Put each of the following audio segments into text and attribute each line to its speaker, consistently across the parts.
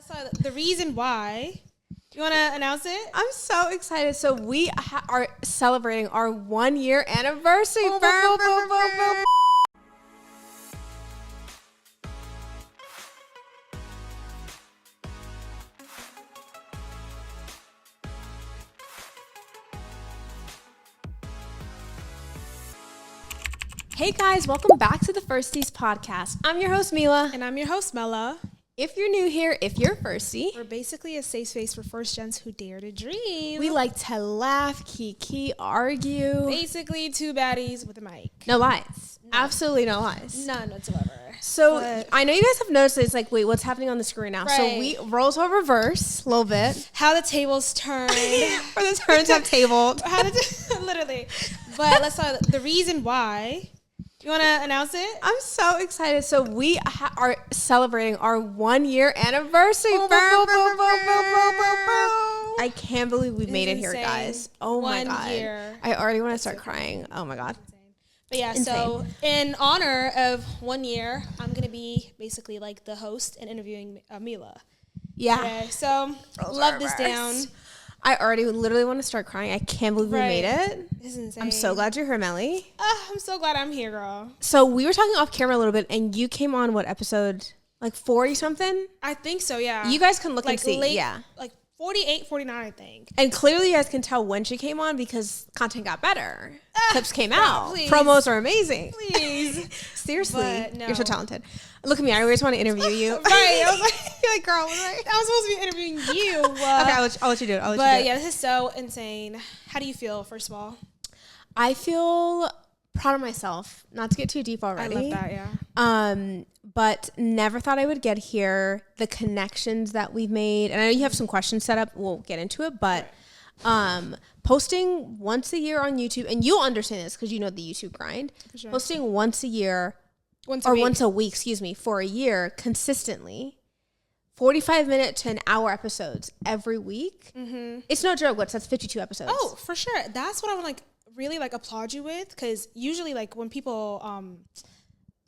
Speaker 1: So the reason why. You want to announce it?
Speaker 2: I'm so excited. So we are celebrating our 1 year anniversary. Hey guys, welcome back to the Firsties podcast. I'm your host, Mila.
Speaker 1: And I'm your host, Mila.
Speaker 2: If you're new here, if you're Firstie,
Speaker 1: we're basically a safe space for first gens who dare to dream.
Speaker 2: We like to laugh, kiki, argue.
Speaker 1: Basically, two baddies with a mic.
Speaker 2: No lies. None. Absolutely no lies.
Speaker 1: None whatsoever.
Speaker 2: So I know you guys have noticed it's like, wait, what's happening on the screen now? Right. So we roles will reverse a little bit.
Speaker 1: How the tables turn.
Speaker 2: Or the turns have tabled.
Speaker 1: Literally. But let's talk the reason why. You want to announce it?
Speaker 2: I'm so excited. So we are celebrating our 1 year anniversary. I can't believe we made it here, guys. Oh my God. 1 year. I already want to start crying. Oh my God.
Speaker 1: But yeah, so in honor of 1 year, I'm going to be basically like the host and interviewing Mila.
Speaker 2: Yeah.
Speaker 1: Okay, so love this down.
Speaker 2: I already literally want to start crying. I can't believe we made it.
Speaker 1: This is insane.
Speaker 2: I'm so glad you're Hermella.
Speaker 1: I'm so glad I'm here, girl.
Speaker 2: So we were talking off camera a little bit, and you came on what episode? Like 40 something?
Speaker 1: I think so, yeah.
Speaker 2: You guys can look and see. Yeah.
Speaker 1: Like 48, 49, I think.
Speaker 2: And clearly you guys can tell when she came on because content got better. Clips came out.
Speaker 1: Please.
Speaker 2: Promos are amazing.
Speaker 1: Please.
Speaker 2: Seriously. No. You're so talented. Look at me. I always want to interview you.
Speaker 1: Right. I was like, you're like, girl, I was supposed to be interviewing you.
Speaker 2: Okay, I'll let you do it.
Speaker 1: But yeah, this is so insane. How do you feel, first of all?
Speaker 2: I feel proud of myself. Not to get too deep already.
Speaker 1: I love that, yeah.
Speaker 2: But never thought I would get here. The connections that we've made. And I know you have some questions set up. We'll get into it. But posting once a year on YouTube, and you'll understand this because you know the YouTube grind. For sure. Posting once a year, once a week, for a year consistently, 45-minute to an hour episodes every week. Mm-hmm. It's no joke. That's 52 episodes.
Speaker 1: Oh, for sure. That's what I would really applaud you with, because usually when people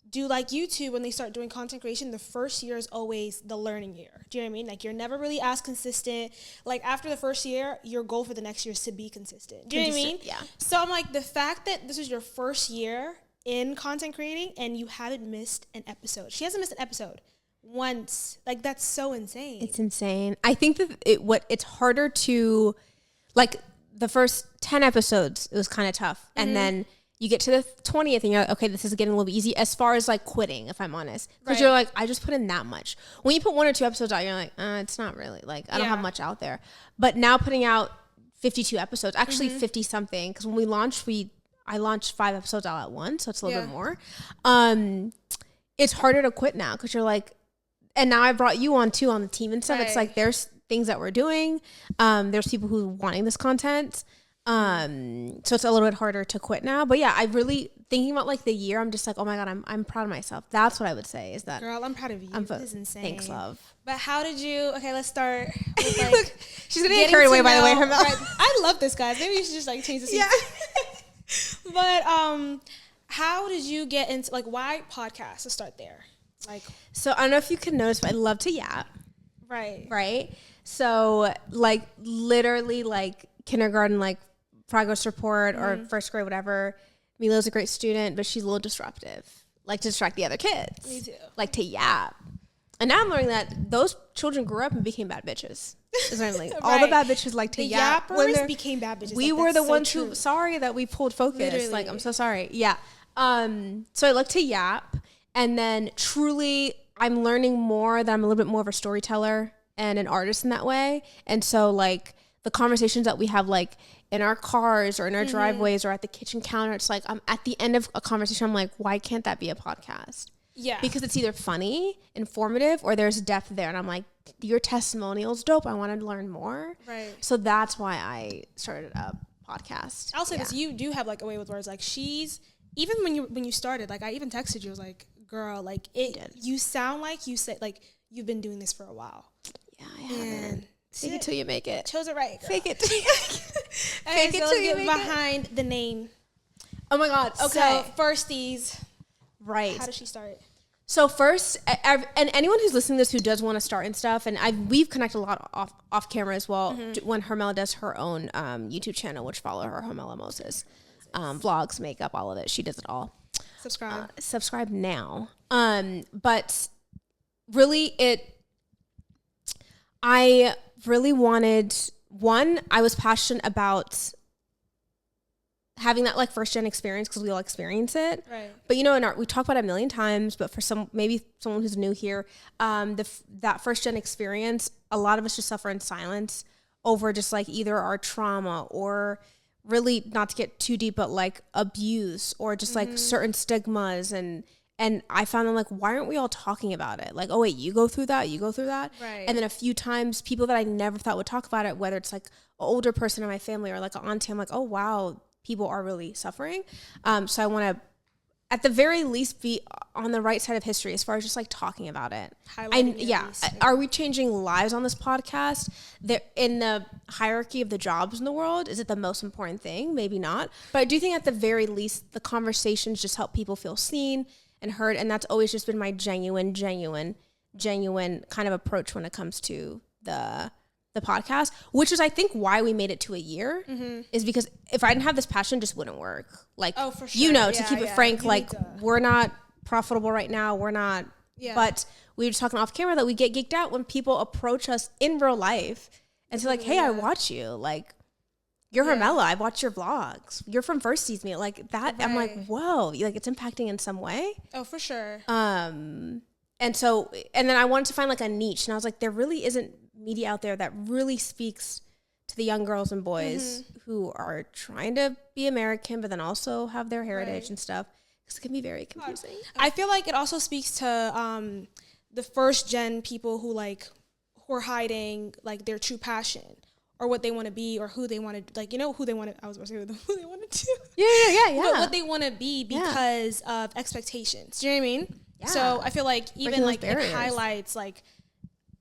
Speaker 1: do like YouTube, when they start doing content creation, the first year is always the learning year. Do you know what I mean? Like, you're never really as consistent. Like, after the first year, your goal for the next year is to be consistent. Do you know what I mean?
Speaker 2: Yeah.
Speaker 1: So I'm like, the fact that this is your first year in content creating and you haven't missed an episode. She hasn't missed an episode once. Like, that's so insane.
Speaker 2: It's insane. I think that it's harder to, like, the first 10 episodes, it was kind of tough. Mm-hmm. And then you get to the 20th and you're like, okay, this is getting a little bit easy as far as like quitting, if I'm honest. Because you're like, I just put in that much. When you put 1 or 2 episodes out, you're like, it's not really. Like, I don't have much out there. But now putting out 52 episodes, actually 50 something, because when we launched, I launched 5 episodes all at once, so it's a little bit more. It's harder to quit now because you're like, and now I brought you on too on the team and stuff. Right. It's like there's things that we're doing. There's people who are wanting this content. So it's a little bit harder to quit now. But yeah, I really, thinking about like the year, I'm just like, oh my God, I'm proud of myself. That's what I would say is that.
Speaker 1: Girl, I'm proud of you. This is insane.
Speaker 2: Thanks, love.
Speaker 1: But how did you, okay, let's start with like.
Speaker 2: She's going to get carried away, by the way.
Speaker 1: I love this, guys. Maybe you should just like change the scene. Yeah. But how did you get into, like, why podcast? Let's start there. Like,
Speaker 2: so I don't know if you can notice, but I love to yap.
Speaker 1: Right.
Speaker 2: So like literally like kindergarten, like progress report or first grade, whatever. Mila's a great student, but she's a little disruptive. Like to distract the other kids.
Speaker 1: Me too.
Speaker 2: Like to yap. And now I'm learning that those children grew up and became bad bitches. Right. All the bad bitches like to yap.
Speaker 1: The yappers became bad bitches.
Speaker 2: We were the ones who, sorry that we pulled focus. Literally. Like, I'm so sorry. Yeah. So I like to yap. And then truly I'm learning more that I'm a little bit more of a storyteller and an artist in that way. And so like the conversations that we have like in our cars or in our driveways or at the kitchen counter, it's like I'm at the end of a conversation, I'm like, why can't that be a podcast?
Speaker 1: Yeah.
Speaker 2: Because it's either funny, informative, or there's depth there. And I'm like, your testimonial's dope. I want to learn more.
Speaker 1: Right.
Speaker 2: So that's why I started a podcast.
Speaker 1: I'll say this, you do have like a way with words. Like even when you started, like I even texted you, I was like, girl, like you sound like you said, like you've been doing this for a while.
Speaker 2: Yeah, I haven't. Fake it till you make it.
Speaker 1: Chose it right, girl.
Speaker 2: Fake it till you make it.
Speaker 1: Fake it till you make it. Behind the name.
Speaker 2: Oh my God. Okay.
Speaker 1: So Firsties.
Speaker 2: Right.
Speaker 1: How did she start?
Speaker 2: So first, and anyone who's listening to this who does want to start and stuff, and we've connected a lot off camera as well. When Hermella does her own YouTube channel, which follow her, Hermella Moses, vlogs, makeup, all of it. She does it all. Subscribe now. But really, I really wanted I was passionate about having that like first gen experience because we all experience it.
Speaker 1: Right.
Speaker 2: But we talk about it a million times, but for maybe someone who's new here, that first gen experience, a lot of us just suffer in silence over just like either our trauma or really, not to get too deep, but like abuse or just like certain stigmas. And I found them like, why aren't we all talking about it? Like, oh wait, you go through that.
Speaker 1: Right.
Speaker 2: And then a few times people that I never thought would talk about it, whether it's like an older person in my family or like an auntie, I'm like, oh wow, people are really suffering. So I want to, at the very least, be on the right side of history as far as just like talking about it. Are we changing lives on this podcast? In the hierarchy of the jobs in the world, is it the most important thing? Maybe not. But I do think at the very least, the conversations just help people feel seen and heard. And that's always just been my genuine kind of approach when it comes to the podcast, which is I think why we made it to a year, is because if I didn't have this passion, it just wouldn't work. Like, oh, for sure. To keep it frank, like we're not profitable right now. We're not, but we were just talking off camera that we get geeked out when people approach us in real life and say like, hey, I watch you. Like, you're Hermella. I watch your vlogs. You're from Firsties, me like that. Right. I'm like, whoa, like it's impacting in some way.
Speaker 1: Oh, for sure.
Speaker 2: And then I wanted to find like a niche, and I was like, there really isn't media out there that really speaks to the young girls and boys who are trying to be American, but then also have their heritage and stuff, because it can be very confusing.
Speaker 1: I feel like it also speaks to the first gen people who are hiding like their true passion or what they want to be or who they want to, like, who they want to, I was about to say who they want to do.
Speaker 2: Yeah.
Speaker 1: But what they want to be because of expectations. Do you know what I mean? Yeah. So I feel like even like it highlights like,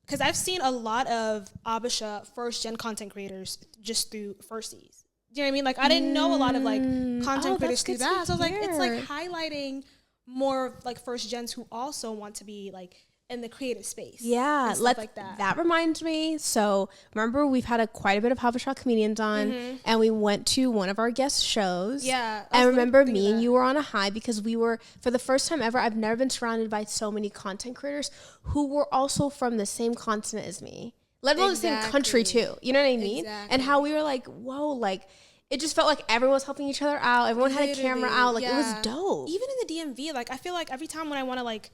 Speaker 1: because I've seen a lot of Abisha first gen content creators just through Firsties. Do you know what I mean? Like I didn't know a lot of like content creators through that. So I was like, it's like highlighting more of like first gens who also want to be like in the creative space.
Speaker 2: Yeah,
Speaker 1: like that.
Speaker 2: That reminds me. So remember, we've had quite a bit of Habesha comedians on, and we went to one of our guest shows.
Speaker 1: Yeah,
Speaker 2: and remember, me and you were on a high because we were, for the first time ever, I've never been surrounded by so many content creators who were also from the same continent as me, let alone the same country too. You know what I mean? Exactly. And how we were like, whoa, like. It just felt like everyone was helping each other out. Everyone had a camera out. Like, it was dope.
Speaker 1: Even in the DMV, like, I feel like every time when I want to, like,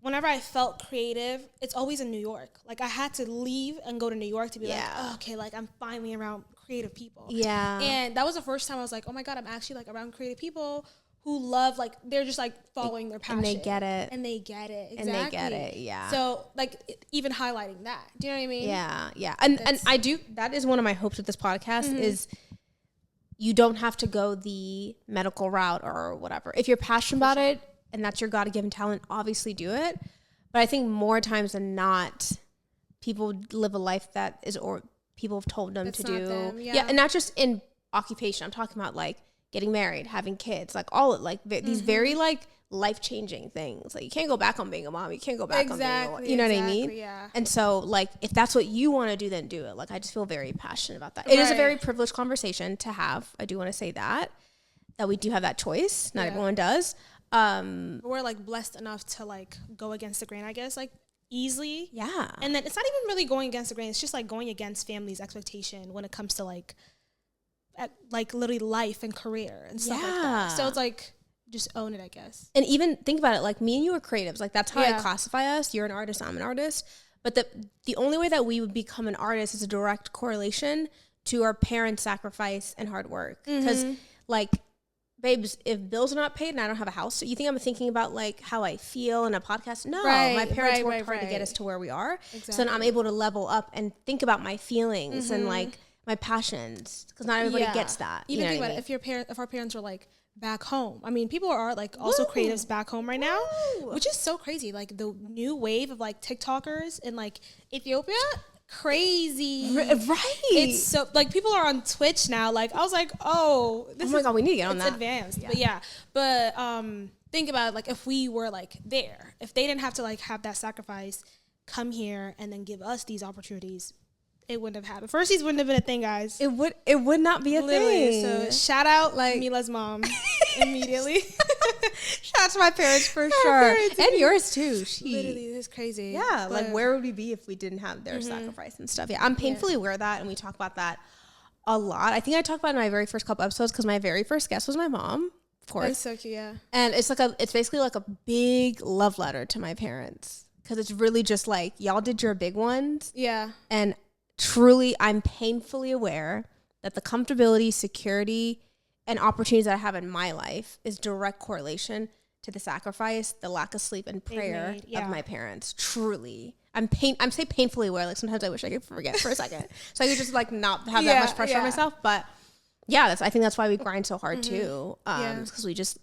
Speaker 1: whenever I felt creative, it's always in New York. Like, I had to leave and go to New York to be like, oh, okay, like, I'm finally around creative people.
Speaker 2: Yeah.
Speaker 1: And that was the first time I was like, oh, my God, I'm actually, like, around creative people who love, like, they're just, like, following their passion.
Speaker 2: And they get it.
Speaker 1: Exactly.
Speaker 2: And they get it, yeah.
Speaker 1: So, like, even highlighting that. Do you know what I mean?
Speaker 2: Yeah. And I do, that is one of my hopes with this podcast is you don't have to go the medical route or whatever. If you're passionate about it and that's your God-given talent, obviously do it. But I think more times than not, people live a life that is, or people have told them to do.
Speaker 1: Them,
Speaker 2: yeah, and not just in occupation. I'm talking about like getting married, having kids, like all like these very like life-changing things. Like you can't go back on being a mom. You can't go back on being a, you know what I mean?
Speaker 1: Yeah.
Speaker 2: And so like if that's what you want to do, then do it. Like I just feel very passionate about that. It is a very privileged conversation to have. I do want to say that we do have that choice. Not everyone does.
Speaker 1: We're like blessed enough to like go against the grain, I guess, like easily.
Speaker 2: Yeah.
Speaker 1: And then it's not even really going against the grain. It's just like going against family's expectation when it comes to like literally life and career and stuff like that. So it's like, just own it, I guess.
Speaker 2: And even think about it, like me and you are creatives. Like that's how I classify us. You're an artist, I'm an artist. But the only way that we would become an artist is a direct correlation to our parents' sacrifice and hard work. Because like, babes, if bills are not paid and I don't have a house, so you think I'm thinking about like how I feel in a podcast? No, my parents worked hard to get us to where we are. Exactly. So then I'm able to level up and think about my feelings and like my passions. Because not everybody gets that.
Speaker 1: Even think about it, if our parents were like, back home. I mean, people are like also creatives back home right now, which is so crazy. Like the new wave of like TikTokers in like Ethiopia, crazy.
Speaker 2: Right.
Speaker 1: It's so like people are on Twitch now. Like I was like, oh,
Speaker 2: my God, we need to get on that.
Speaker 1: It's advanced. Yeah. But think about it, like if we were like there, if they didn't have to like have that sacrifice, come here and then give us these opportunities, it wouldn't have happened. Firsties wouldn't have been a thing, guys.
Speaker 2: It would not be a thing.
Speaker 1: So shout out like Mila's mom immediately.
Speaker 2: Shout out to my parents for sure. And yours too.
Speaker 1: Literally, this is crazy.
Speaker 2: Yeah, like where would we be if we didn't have their sacrifice and stuff? Yeah, I'm painfully aware of that, and we talk about that a lot. I think I talked about it in my very first couple episodes because my very first guest was my mom, of course.
Speaker 1: That's so cute, yeah.
Speaker 2: And it's basically like a big love letter to my parents because it's really just like y'all did your big ones.
Speaker 1: Yeah.
Speaker 2: And truly, I'm painfully aware that the comfortability, security, and opportunities that I have in my life is direct correlation to the sacrifice, the lack of sleep and prayer of my parents. Truly. I'm say painfully aware. Like sometimes I wish I could forget for a second. So I could just like not have that much pressure on myself. But yeah, I think that's why we grind so hard too. Because we just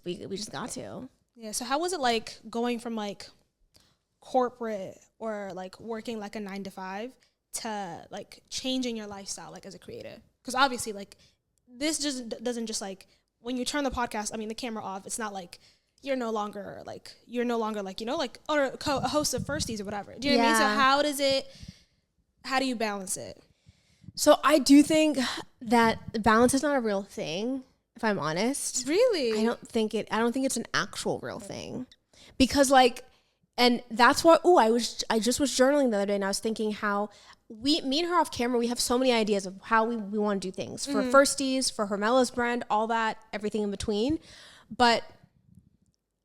Speaker 2: got to.
Speaker 1: Yeah. So how was it like going from like corporate or like working like a 9-to-5 to like changing your lifestyle like as a creative? Because obviously like this just doesn't just like when you turn the camera off, it's not like you're no longer like you know like or a host of Firsties or whatever. Do you know what I mean? So how do you balance it?
Speaker 2: So I do think that balance is not a real thing, if I'm honest.
Speaker 1: Really?
Speaker 2: I don't think it's an actual real thing. Because like, and that's why I just was journaling the other day and I was thinking how me and her off camera, we have so many ideas of how we want to do things for Firsties, for Hermella's brand, all that, everything in between. But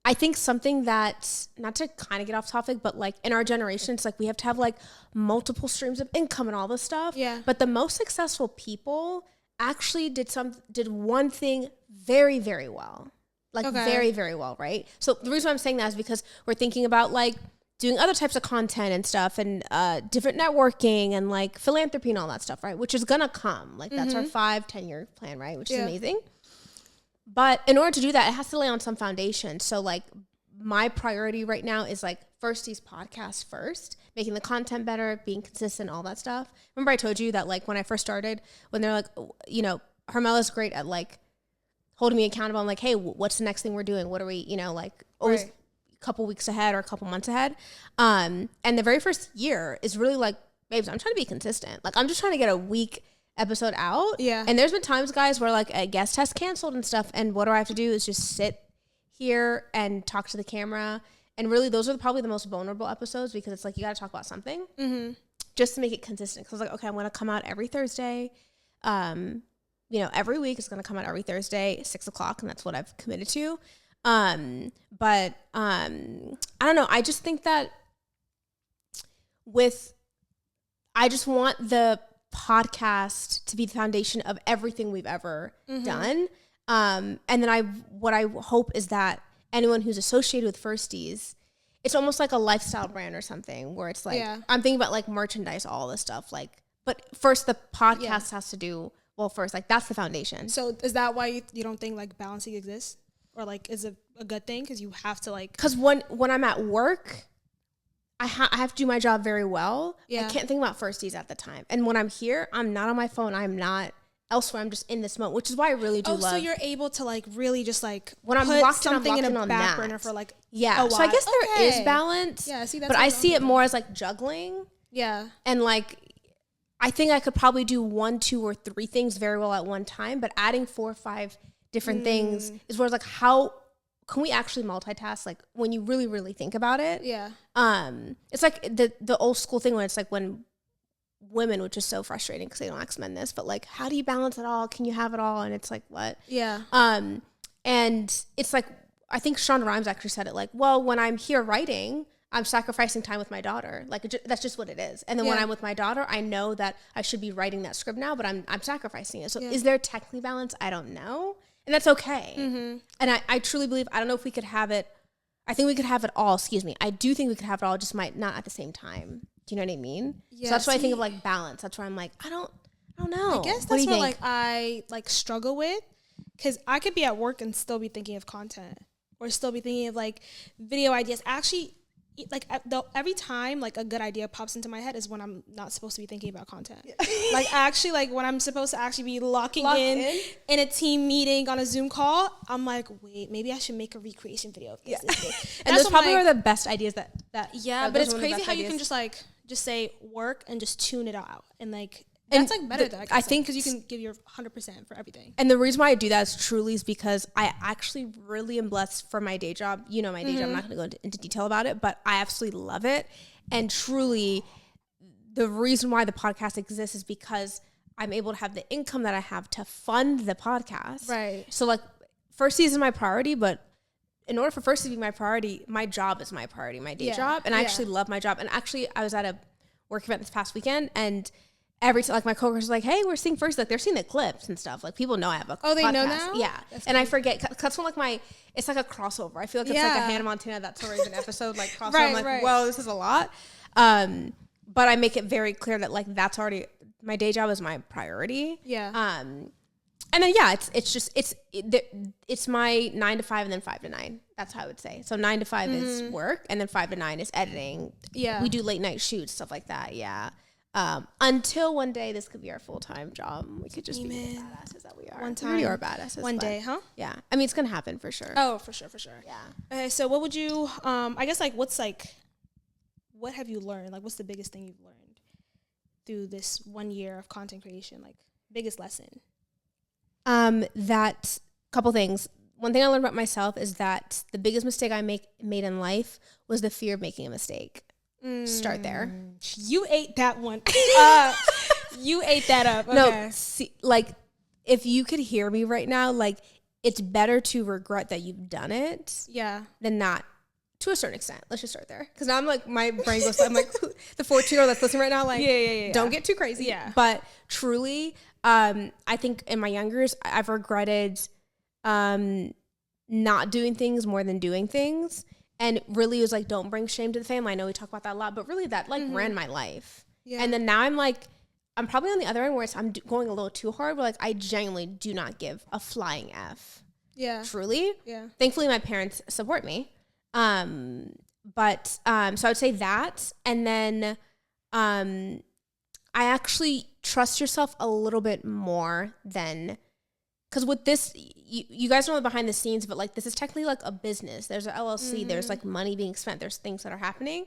Speaker 2: I think something that, not to kind of get off topic, but like in our generation, it's like we have to have like multiple streams of income and all this stuff.
Speaker 1: Yeah.
Speaker 2: But the most successful people actually did one thing very, very well. Like very, very well, right? So the reason why I'm saying that is because we're thinking about like doing other types of content and stuff and different networking and like philanthropy and all that stuff, right? Which is gonna come. Like that's our 5-10 year plan, right? Which is amazing. But in order to do that, it has to lay on some foundation. So like my priority right now is like Firsties podcast first, making the content better, being consistent, all that stuff. Remember I told you that like when I first started, when they're like, you know, Hermella's great at like holding me accountable. I'm like, hey, what's the next thing we're doing? What are we, you know, like always a couple weeks ahead or a couple months ahead. And the very first year is really like, babes, I'm trying to be consistent. Like I'm just trying to get a week episode out.
Speaker 1: Yeah.
Speaker 2: And there's been times, guys, where like a guest has canceled and stuff. And what do I have to do is just sit here and talk to the camera. And really, those are probably the most vulnerable episodes because it's like you got to talk about something just to make it consistent. Because I was like, okay, I'm going to come out every Thursday. You know, every week it's going to come out every Thursday, 6:00. And that's what I've committed to. But I don't know. I just think that I just want the podcast to be the foundation of everything we've ever done. And then what I hope is that anyone who's associated with Firsties, it's almost like a lifestyle brand or something where it's like, I'm thinking about like merchandise, all this stuff. Like, but first the podcast has to do, well, first, like that's the foundation.
Speaker 1: So is that why you don't think like balancing exists? Or like, is it a good thing? Cause you have to like,
Speaker 2: cause when I'm at work, I have to do my job very well. Yeah. I can't think about Firsties at the time. And when I'm here, I'm not on my phone. I'm not elsewhere. I'm just in this moment, which is why I really do love.
Speaker 1: So you're able to like really just like
Speaker 2: when I'm locked something in a back
Speaker 1: burner for like
Speaker 2: a while. So I guess there is balance.
Speaker 1: Yeah, see, that's
Speaker 2: but I see it more as like juggling.
Speaker 1: Yeah.
Speaker 2: And like, I think I could probably do 1, 2, or 3 things very well at one time, but adding 4 or 5 different things is where it's like, how can we actually multitask? Like when you really, really think about it.
Speaker 1: Yeah.
Speaker 2: It's like the old school thing when it's like when women, which is so frustrating because they don't ask men this, but like, how do you balance it all? Can you have it all? And it's like, what?
Speaker 1: Yeah.
Speaker 2: And it's like, I think Shonda Rhimes actually said it like, well, when I'm here writing, I'm sacrificing time with my daughter. Like that's just what it is. And then when I'm with my daughter, I know that I should be writing that script now, but I'm sacrificing it. So is there technically balance? I don't know. And that's okay. And I truly believe, I don't know if we could have it. I think we could have it all. Excuse me. I do think we could have it all, just might not at the same time. Do you know what I mean? Yeah, so that's why I think of like balance. That's where I'm like, I don't know.
Speaker 1: I guess that's what like I like struggle with. Cause I could be at work and still be thinking of content or still be thinking of like video ideas. Actually, every time like a good idea pops into my head is when I'm not supposed to be thinking about content. Like actually, like when I'm supposed to actually be locking in a team meeting on a Zoom call, I'm like, wait, maybe I should make a recreation video of this.
Speaker 2: And those probably are the best ideas that
Speaker 1: but it's crazy how you can just say work and just tune it out and like. That's like better though, I think, because you can give your 100% for everything.
Speaker 2: And the reason why I do that is truly is because I actually really am blessed for my day job. You know, my day job, I'm not going to go into detail about it, but I absolutely love it. And truly, the reason why the podcast exists is because I'm able to have the income that I have to fund the podcast.
Speaker 1: Right.
Speaker 2: So like, Firsties is my priority, but in order for Firsties to be my priority, my job is my priority, my day job. And I actually love my job. And actually, I was at a work event this past weekend, and every time, like, my coworkers are like, hey, we're seeing Firsties. Like, they're seeing the clips and stuff. Like, people know I have a podcast.
Speaker 1: They know now?
Speaker 2: Yeah.
Speaker 1: That's
Speaker 2: and
Speaker 1: cool.
Speaker 2: I forget. That's when, like, it's like a crossover. I feel like it's like a Hannah Montana, That's So Raven episode, like, crossover. I'm like, whoa, this is a lot. But I make it very clear that, like, that's already, my day job is my priority.
Speaker 1: Yeah.
Speaker 2: And then, it's my 9 to 5 and then 5 to 9. That's how I would say. So 9 to 5 is work, and then 5 to 9 is editing.
Speaker 1: Yeah.
Speaker 2: We do late night shoots, stuff like that. Yeah. Until one day this could be our full-time job. We could just be the badasses that we are.
Speaker 1: One time.
Speaker 2: We already are badasses.
Speaker 1: One day, huh?
Speaker 2: Yeah. I mean, it's going to happen for sure.
Speaker 1: Oh, for sure.
Speaker 2: Yeah.
Speaker 1: Okay, so what would you, I guess, like, what have you learned? Like, what's the biggest thing you've learned through this 1 year of content creation? Like, biggest lesson?
Speaker 2: That couple things. One thing I learned about myself is that the biggest mistake I made in life was the fear of making a mistake. Start there.
Speaker 1: You ate that one. You ate that up. Okay.
Speaker 2: No, see, like, if you could hear me right now, like, it's better to regret that you've done it than not, to a certain extent. Let's just start there. Because now I'm like, my brain goes, I'm like, the 14-year-old that's listening right now, like, don't get too crazy.
Speaker 1: Yeah.
Speaker 2: But truly, I think in my younger years, I've regretted not doing things more than doing things. And really, it was like, don't bring shame to the family. I know we talk about that a lot, but really that like ran my life. Yeah. And then now I'm like, I'm probably on the other end where I'm going a little too hard, but like, I genuinely do not give a flying F. Yeah. Truly. Yeah. Thankfully, my parents support me. So I would say that. And then I actually trust yourself a little bit more than, because with this, you guys know the behind the scenes, but like, this is technically like a business. There's an LLC, there's like money being spent, there's things that are happening,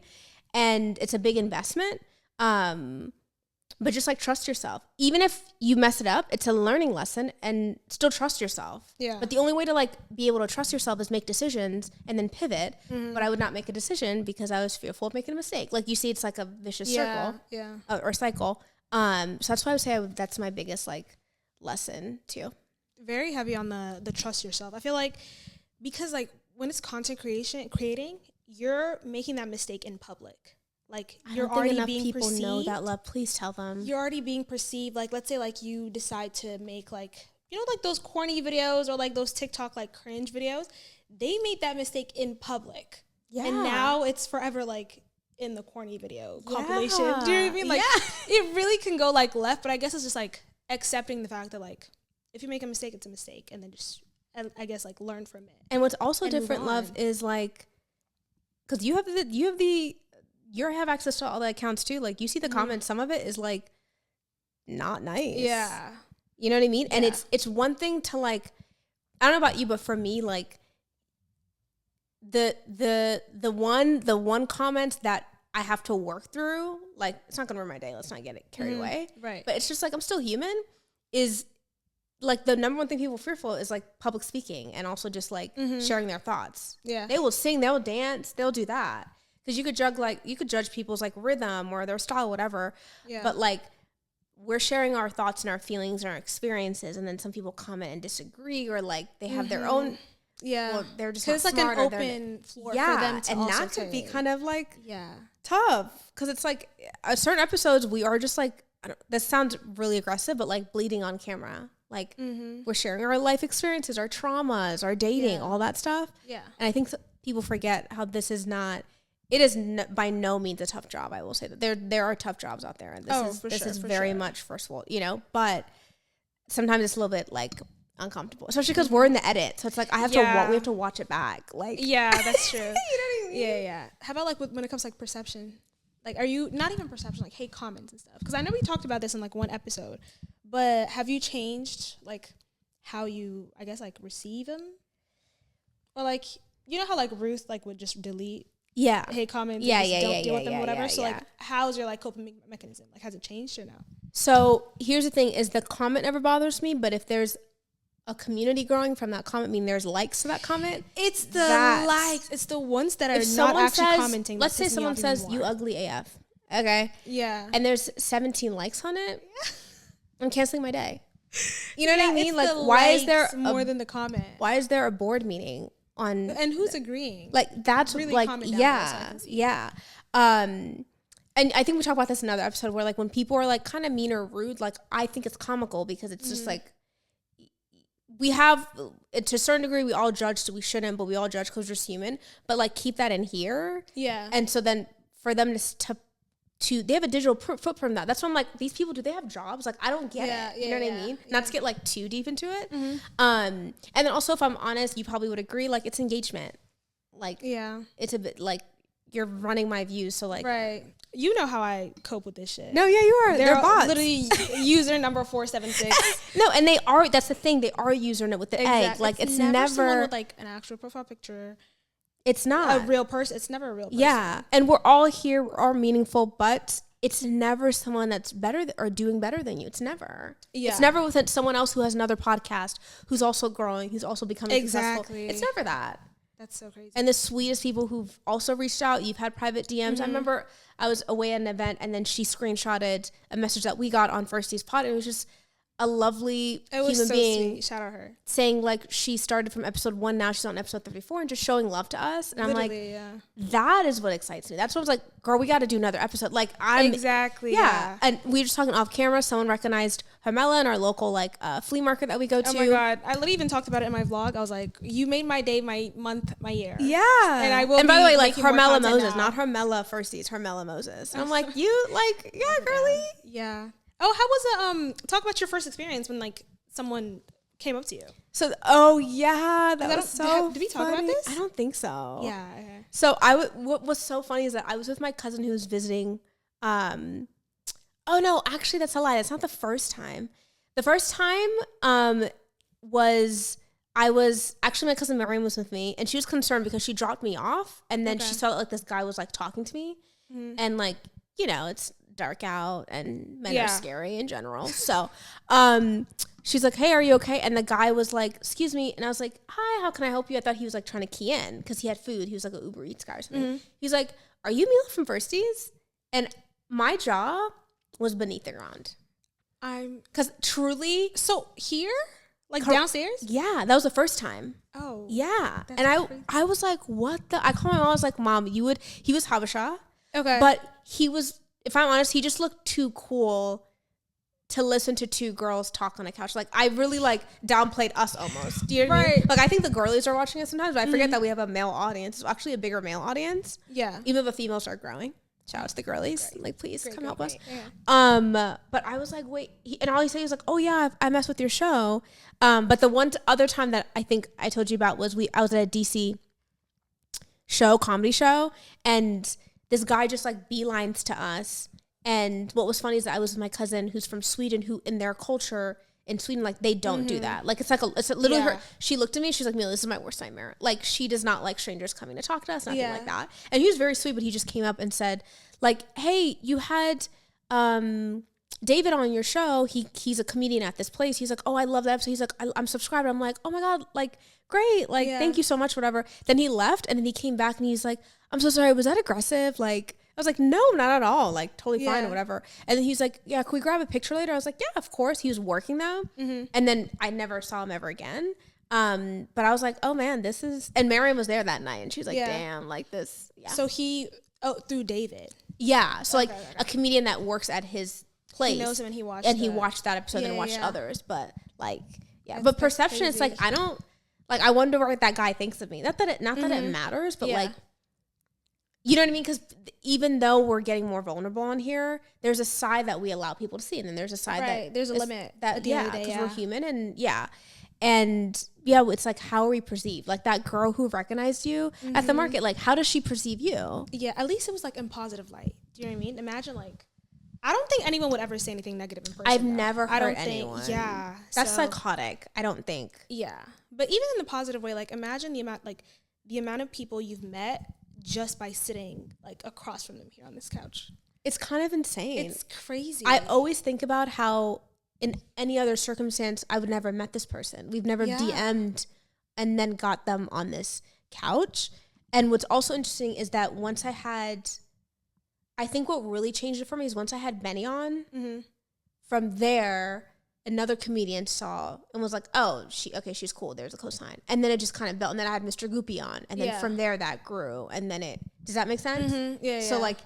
Speaker 2: and it's a big investment. But just like, trust yourself. Even if you mess it up, it's a learning lesson, and still trust yourself. Yeah. But the only way to like be able to trust yourself is make decisions and then pivot. But I would not make a decision because I was fearful of making a mistake. Like you see, it's like a vicious circle or cycle. So that's why I would say that's my biggest like lesson too.
Speaker 1: Very heavy on the trust yourself. I feel like, because like when it's content creating, you're making that mistake in public. Like, you're already being perceived.
Speaker 2: People know that, love. Please tell them.
Speaker 1: You're already being perceived. Like, let's say like you decide to make like, you know, like those corny videos or like those TikTok like cringe videos. They made that mistake in public. Yeah. And now it's forever like in the corny video compilation. Do you know what I mean? Like, it really can go like left, but I guess it's just like accepting the fact that like, if you make a mistake, it's a mistake, and then just, I guess, like, learn from it.
Speaker 2: And what's also different, love, is like, because you have access to all the accounts too. Like, you see the comments. Some of it is like not nice. Yeah, you know what I mean. Yeah. And it's one thing to like, I don't know about you, but for me, like the one comment that I have to work through, like, it's not gonna ruin my day. Let's not get it carried away. Right. But it's just like, I'm still human. Is like the number one thing people are fearful is like public speaking, and also just like sharing their thoughts. Yeah. They will sing, they'll dance, they'll do that. Because you could judge people's like rhythm or their style, whatever. Yeah. But like, we're sharing our thoughts and our feelings and our experiences, and then some people comment and disagree, or like they have their own. Yeah. Well, they're just not
Speaker 1: it's like
Speaker 2: smart,
Speaker 1: an open floor for them to,
Speaker 2: and
Speaker 1: also
Speaker 2: that could be kind of like tough, because it's like certain episodes we are just like, this sounds really aggressive, but like bleeding on camera. Like, we're sharing our life experiences, our traumas, our dating, all that stuff. Yeah. And I think people forget how this is not, it is by no means a tough job. I will say that there are tough jobs out there. And this is very much first world, you know, but sometimes it's a little bit like uncomfortable, especially because we're in the edit. So it's like, we have to watch it back. Like,
Speaker 1: yeah, that's true. You know what I
Speaker 2: I mean?
Speaker 1: Yeah. How about like when it comes to like perception? Like, are you not even perception, like hate comments and stuff? Because I know we talked about this in like one episode, but have you changed like how you, I guess, like receive them? Or like, you know how like Ruth like would just delete hate comments, don't deal with them, whatever. So like, how's your like coping mechanism? Like, has it changed or no?
Speaker 2: So here's the thing: is the comment never bothers me, but if there's a community growing from that comment, meaning there's likes to that comment.
Speaker 1: It's the likes. It's the ones that are not actually commenting.
Speaker 2: Let's say someone says, "You ugly AF." Okay.
Speaker 1: Yeah.
Speaker 2: And there's 17 likes on it. I'm canceling my day. You know what I mean? Like, why is there
Speaker 1: more than the comment?
Speaker 2: Why is there a board meeting on?
Speaker 1: And who's agreeing?
Speaker 2: Like, that's
Speaker 1: really
Speaker 2: like,
Speaker 1: yeah.
Speaker 2: And I think we talked about this in another episode where like when people are like kind of mean or rude, like I think it's comical because it's just like we have to a certain degree we all judge, so we shouldn't, but we all judge because we're just human. But like keep that in here.
Speaker 1: Yeah.
Speaker 2: And so then for them to they have a digital footprint of that. That's why I'm like, these people, do they have jobs? Like, I don't get it. You know what I mean? Not to get like too deep into it. Mm-hmm. And then also, if I'm honest, you probably would agree, like it's engagement. Like, it's a bit like you're running my views. So like,
Speaker 1: right. You know how I cope with this shit.
Speaker 2: No, yeah, you are. They're bots.
Speaker 1: Literally user number 476.
Speaker 2: No, and they are, that's the thing. They are using it with the egg. Like it's never
Speaker 1: someone with like an actual profile picture.
Speaker 2: It's not
Speaker 1: a real person. It's never a real person.
Speaker 2: Yeah. And we're all here. We're all meaningful, but it's never someone that's better or doing better than you. It's never. Yeah. It's never with someone else who has another podcast, who's also growing, who's also becoming successful. It's never that.
Speaker 1: That's so crazy.
Speaker 2: And the sweetest people who've also reached out, you've had private DMs. Mm-hmm. I remember I was away at an event and then she screenshotted a message that we got on Firsties Pod. It was just a lovely human being.
Speaker 1: Sweet. Shout out her.
Speaker 2: Saying like she started from episode 1, now she's on episode 34 and just showing love to us. And
Speaker 1: literally,
Speaker 2: I'm like, that is what excites me. That's what I was like, girl, we got to do another episode. Like Yeah. And we were just talking off camera. Someone recognized Hermella in our local like flea market that we go to.
Speaker 1: Oh my God. I literally even talked about it in my vlog. I was like, you made my day, my month, my year.
Speaker 2: Yeah.
Speaker 1: And I will
Speaker 2: And by the way, like Hermella Moses, not Hermella Firsties, Hermella Moses. And I'm like, you like, yeah, girly.
Speaker 1: Yeah. Oh, how was it? Talk about your first experience when like someone came up to you.
Speaker 2: So, that was so
Speaker 1: Did we talk about this?
Speaker 2: I don't think so.
Speaker 1: Yeah. Okay.
Speaker 2: So what was so funny is that I was with my cousin who was visiting. Oh no, actually that's a lie. That's not the first time. The first time was my cousin Miriam was with me and she was concerned because she dropped me off and then she saw that like this guy was like talking to me and like, you know, it's dark out and men are scary in general. So she's like, hey, are you okay? And the guy was like, excuse me. And I was like, hi, how can I help you? I thought he was like trying to key in because he had food. He was like an Uber Eats guy or something. He's like, are you Mila from Firsties? And my jaw was beneath the ground. Because truly.
Speaker 1: So here? Like downstairs?
Speaker 2: Yeah, that was the first time.
Speaker 1: Oh.
Speaker 2: Yeah. And I was like, what the? I called my mom, I was like, Mom, he was Habesha.
Speaker 1: Okay.
Speaker 2: But he was, if I'm honest, he just looked too cool to listen to two girls talk on a couch. Like, I really, like, downplayed us almost. Do you know what I mean? Like, I think the girlies are watching it sometimes, but I forget that we have a male audience. It's actually a bigger male audience.
Speaker 1: Yeah.
Speaker 2: Even if the females are growing. Shout out to the girlies. Like, please come help us. Yeah. But I was like, wait. And all he said was like, oh, yeah, I mess with your show. But the other time that I think I told you about was I was at a DC comedy show, and this guy just like beelines to us. And what was funny is that I was with my cousin who's from Sweden, who in their culture in Sweden, like they don't do that. Like it's literally her. She looked at me. She's like, Mila, this is my worst nightmare. Like she does not like strangers coming to talk to us, nothing like that. And he was very sweet, but he just came up and said like, hey, you had David on your show. He's a comedian at this place. He's like, oh, I love that episode. He's like, I'm subscribed. I'm like, oh my God, like great. Like, thank you so much, whatever. Then he left and then he came back and he's like, I'm so sorry. Was that aggressive? Like, I was like, no, not at all. Like, totally fine or whatever. And then he's like, yeah, can we grab a picture later? I was like, yeah, of course. He was working though. Mm-hmm. And then I never saw him ever again. But I was like, oh man, and Miriam was there that night and she was like, damn, like this. Yeah.
Speaker 1: So through David.
Speaker 2: Yeah. So a comedian that works at his place.
Speaker 1: He knows him and he watched
Speaker 2: he watched that episode and watched others. But like, but perception is like, I wonder what that guy thinks of me. Not that it matters, but like, you know what I mean? Because even though we're getting more vulnerable on here, there's a side that we allow people to see, and then there's a side that
Speaker 1: there's a limit.
Speaker 2: That because we're human, and And yeah, it's like, how are we perceived? Like that girl who recognized you at the market, like how does she perceive you?
Speaker 1: Yeah, at least it was like in positive light. Do you know what I mean? Imagine like, I don't think anyone would ever say anything negative in person.
Speaker 2: I've never heard anyone. That's
Speaker 1: so,
Speaker 2: psychotic. I don't think.
Speaker 1: Yeah, but even in the positive way, like imagine the amount of people you've met just by sitting like across from them here on this couch.
Speaker 2: It's kind of insane.
Speaker 1: It's crazy.
Speaker 2: I always think about how in any other circumstance I would never have met this person. We've never DM'd and then got them on this couch. And what's also interesting is that once I think what really changed it for me is once I had Benny on, from there, another comedian saw and was like, oh, she's cool. There's a cosign. And then it just kind of built. And then I had Mr. Goopy on. And then from there, that grew. And then does that make sense?
Speaker 1: Yeah.
Speaker 2: So like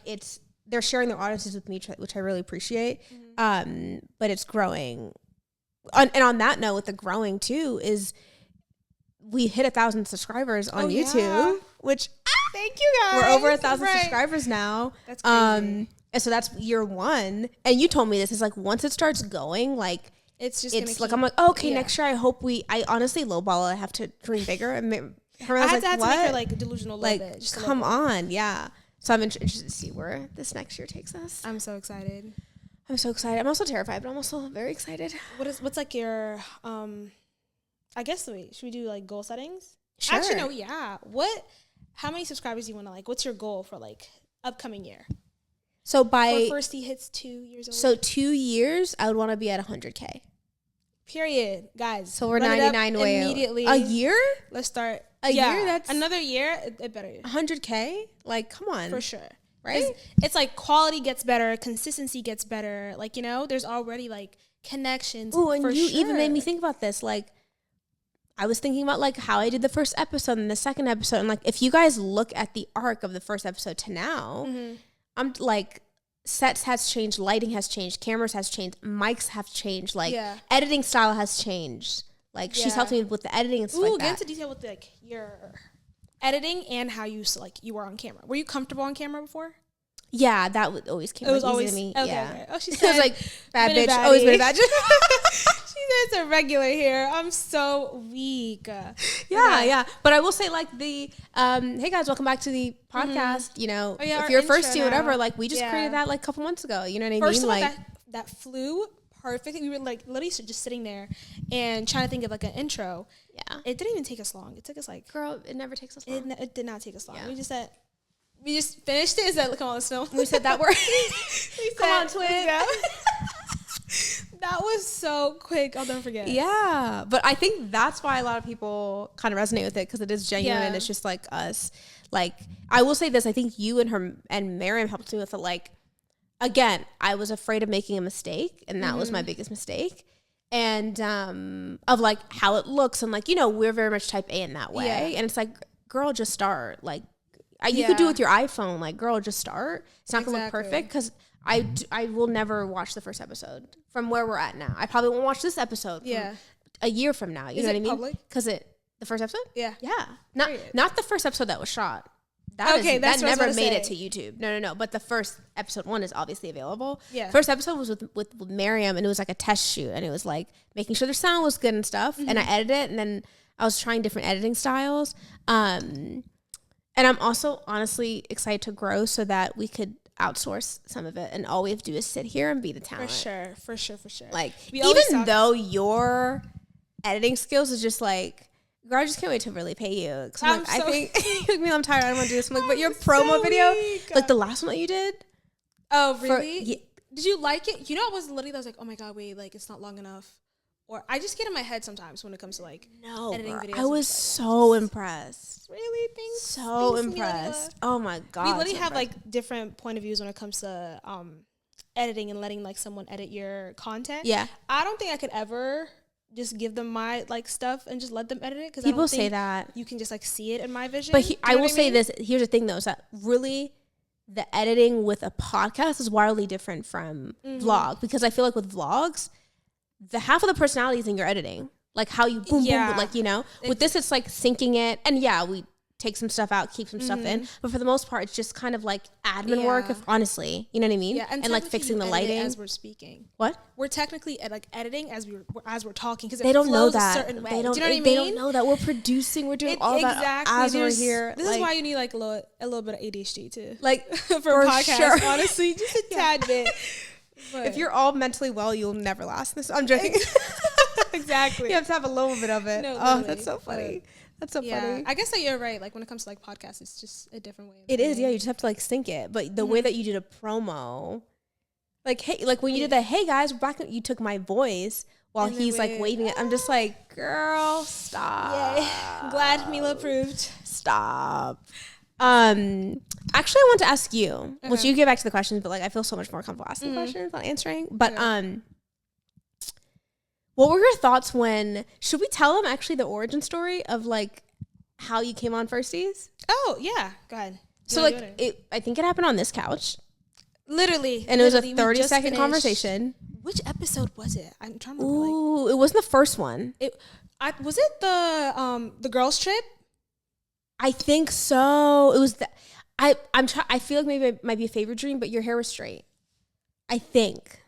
Speaker 2: they're sharing their audiences with me, which I really appreciate. But it's growing. And on that note, with the growing too, is we hit 1,000 subscribers on YouTube, which
Speaker 1: thank you guys.
Speaker 2: We're over 1,000 subscribers now.
Speaker 1: That's crazy.
Speaker 2: And so that's year one. And you told me this is like once it starts going, like
Speaker 1: it's
Speaker 2: like I'm like, okay, next year I honestly lowball. I have to dream bigger. And
Speaker 1: I had to make her like delusional a little bit.
Speaker 2: Just come on, yeah. So I'm interested to see where this next year takes us.
Speaker 1: I'm so excited.
Speaker 2: I'm so excited. I'm also terrified, but I'm also very excited.
Speaker 1: What's like your I guess should we do like goal settings?
Speaker 2: Sure.
Speaker 1: Actually, no, yeah. How many subscribers do you want to like? What's your goal for like upcoming year?
Speaker 2: So by
Speaker 1: first he hits 2 years old.
Speaker 2: So 2 years, I would want to be at 100K.
Speaker 1: Period, guys.
Speaker 2: So we're 99 way
Speaker 1: immediately.
Speaker 2: A year?
Speaker 1: Let's start.
Speaker 2: A year? That's
Speaker 1: another year. It better.
Speaker 2: 100K? Like, come on.
Speaker 1: For sure.
Speaker 2: Right?
Speaker 1: It's like quality gets better, consistency gets better. Like, there's already like connections.
Speaker 2: Oh, and you even made me think about this. Like, I was thinking about like how I did the first episode and the second episode. And like, if you guys look at the arc of the first episode to now, I'm like, sets has changed, lighting has changed, cameras has changed, mics have changed, like editing style has changed. Like she's helped me with the editing and stuff like that.
Speaker 1: Get into detail with like your editing and how you were on camera. Were you comfortable on camera before?
Speaker 2: Yeah, that always came easy to me.
Speaker 1: Okay,
Speaker 2: yeah.
Speaker 1: Okay. Oh, she said,
Speaker 2: it was like bad bitch, always been a bad bitch.
Speaker 1: She said it's a regular here. I'm so weak.
Speaker 2: Yeah. But I will say like the hey guys, welcome back to the podcast. If you're a firstie or whatever, like we just created that like a couple months ago. You know what I mean?
Speaker 1: First of all, that flew perfect. We were like literally just sitting there and trying to think of like an intro.
Speaker 2: Yeah.
Speaker 1: It didn't even take us long. It took us like
Speaker 2: girl, it never takes us long.
Speaker 1: It did not take us long. Yeah. We just finished it. Is that come on, Snow?
Speaker 2: We said that word. Come on, twin.
Speaker 1: That was so quick. I'll never forget.
Speaker 2: Yeah. But I think that's why a lot of people kind of resonate with it because it is genuine and it's just like us. Like, I will say this. I think you and Miriam helped me with it. Like, again, I was afraid of making a mistake and that was my biggest mistake. And of like how it looks and like, we're very much type A in that way. Yeah. And it's like, girl, just start. Like, you could do it with your iPhone. Like, girl, just start. It's not going to look perfect because I will never watch the first episode from where we're at now. I probably won't watch this episode a year from now. You know what I mean?
Speaker 1: Public?
Speaker 2: Because the first episode?
Speaker 1: Yeah.
Speaker 2: Yeah. Not the first episode that was shot. That never made it to YouTube. No. But the first episode 1 is obviously available. Yeah. First episode was with Miriam and it was like a test shoot and it was like making sure their sound was good and stuff. And I edited it and then I was trying different editing styles. And I'm also honestly excited to grow so that we could outsource some of it and all we have to do is sit here and be the talent.
Speaker 1: For sure. Like,
Speaker 2: even though your editing skills is just like, girl, I just can't wait to really pay you. Cause I'm I'm tired. I don't want to do this. I'm like, but your promo video, like the last one that you did.
Speaker 1: Oh, really? Did you like it? I was like, oh my God, wait, like it's not long enough. Or I just get in my head sometimes when it comes to like editing videos.
Speaker 2: I was so impressed.
Speaker 1: Really? Thanks.
Speaker 2: So impressed. Oh my God.
Speaker 1: We literally have like different point of views when it comes to editing and letting like someone edit your content.
Speaker 2: Yeah.
Speaker 1: I don't think I could ever just give them my like stuff and just let them edit it because
Speaker 2: people say that
Speaker 1: you can just like see it in my vision.
Speaker 2: But I will say this. Here's the thing though, is that really the editing with a podcast is wildly different from vlog because I feel like with vlogs, the half of the personality is in your editing, like how you boom, like, with this, it's like syncing it. And take some stuff out, keep some stuff in. But for the most part, it's just kind of like admin work, if honestly, you know what I mean?
Speaker 1: Yeah,
Speaker 2: and like fixing the lighting
Speaker 1: as we're speaking.
Speaker 2: What?
Speaker 1: We're technically like editing as we're talking because
Speaker 2: they don't know that.
Speaker 1: A certain way.
Speaker 2: They don't,
Speaker 1: do you know what I mean?
Speaker 2: They don't know that we're producing. We're doing all that as we're here.
Speaker 1: This is why you need like a little bit of ADHD too.
Speaker 2: Like
Speaker 1: for podcasts, sure. Honestly, just a tad bit. But
Speaker 2: if you're all mentally well, you'll never last this. I'm joking.
Speaker 1: Exactly.
Speaker 2: You have to have a little bit of it. No, that's so funny. That's so funny.
Speaker 1: I guess that you're right. Like when it comes to like podcasts, it's just a different way.
Speaker 2: It is, yeah. You just have to like sync it. But the way that you did a promo, like hey, like when you did the hey guys, back you took my voice while he's like waving it. I'm just like, girl, stop.
Speaker 1: Yay. Glad Mila approved.
Speaker 2: Stop. Actually, I want to ask you, which you get back to the questions, but like I feel so much more comfortable asking questions than answering. But what were your thoughts when, should we tell them actually the origin story of like how you came on Firsties?
Speaker 1: Oh, yeah. Go ahead.
Speaker 2: So like I think it happened on this couch.
Speaker 1: Literally.
Speaker 2: And it was a 30-second conversation.
Speaker 1: Which episode was it? I'm trying to remember.
Speaker 2: Ooh, it wasn't the first one.
Speaker 1: Was it the girls trip?
Speaker 2: I think so. It was I feel like maybe it might be a favorite dream, but your hair was straight. I think.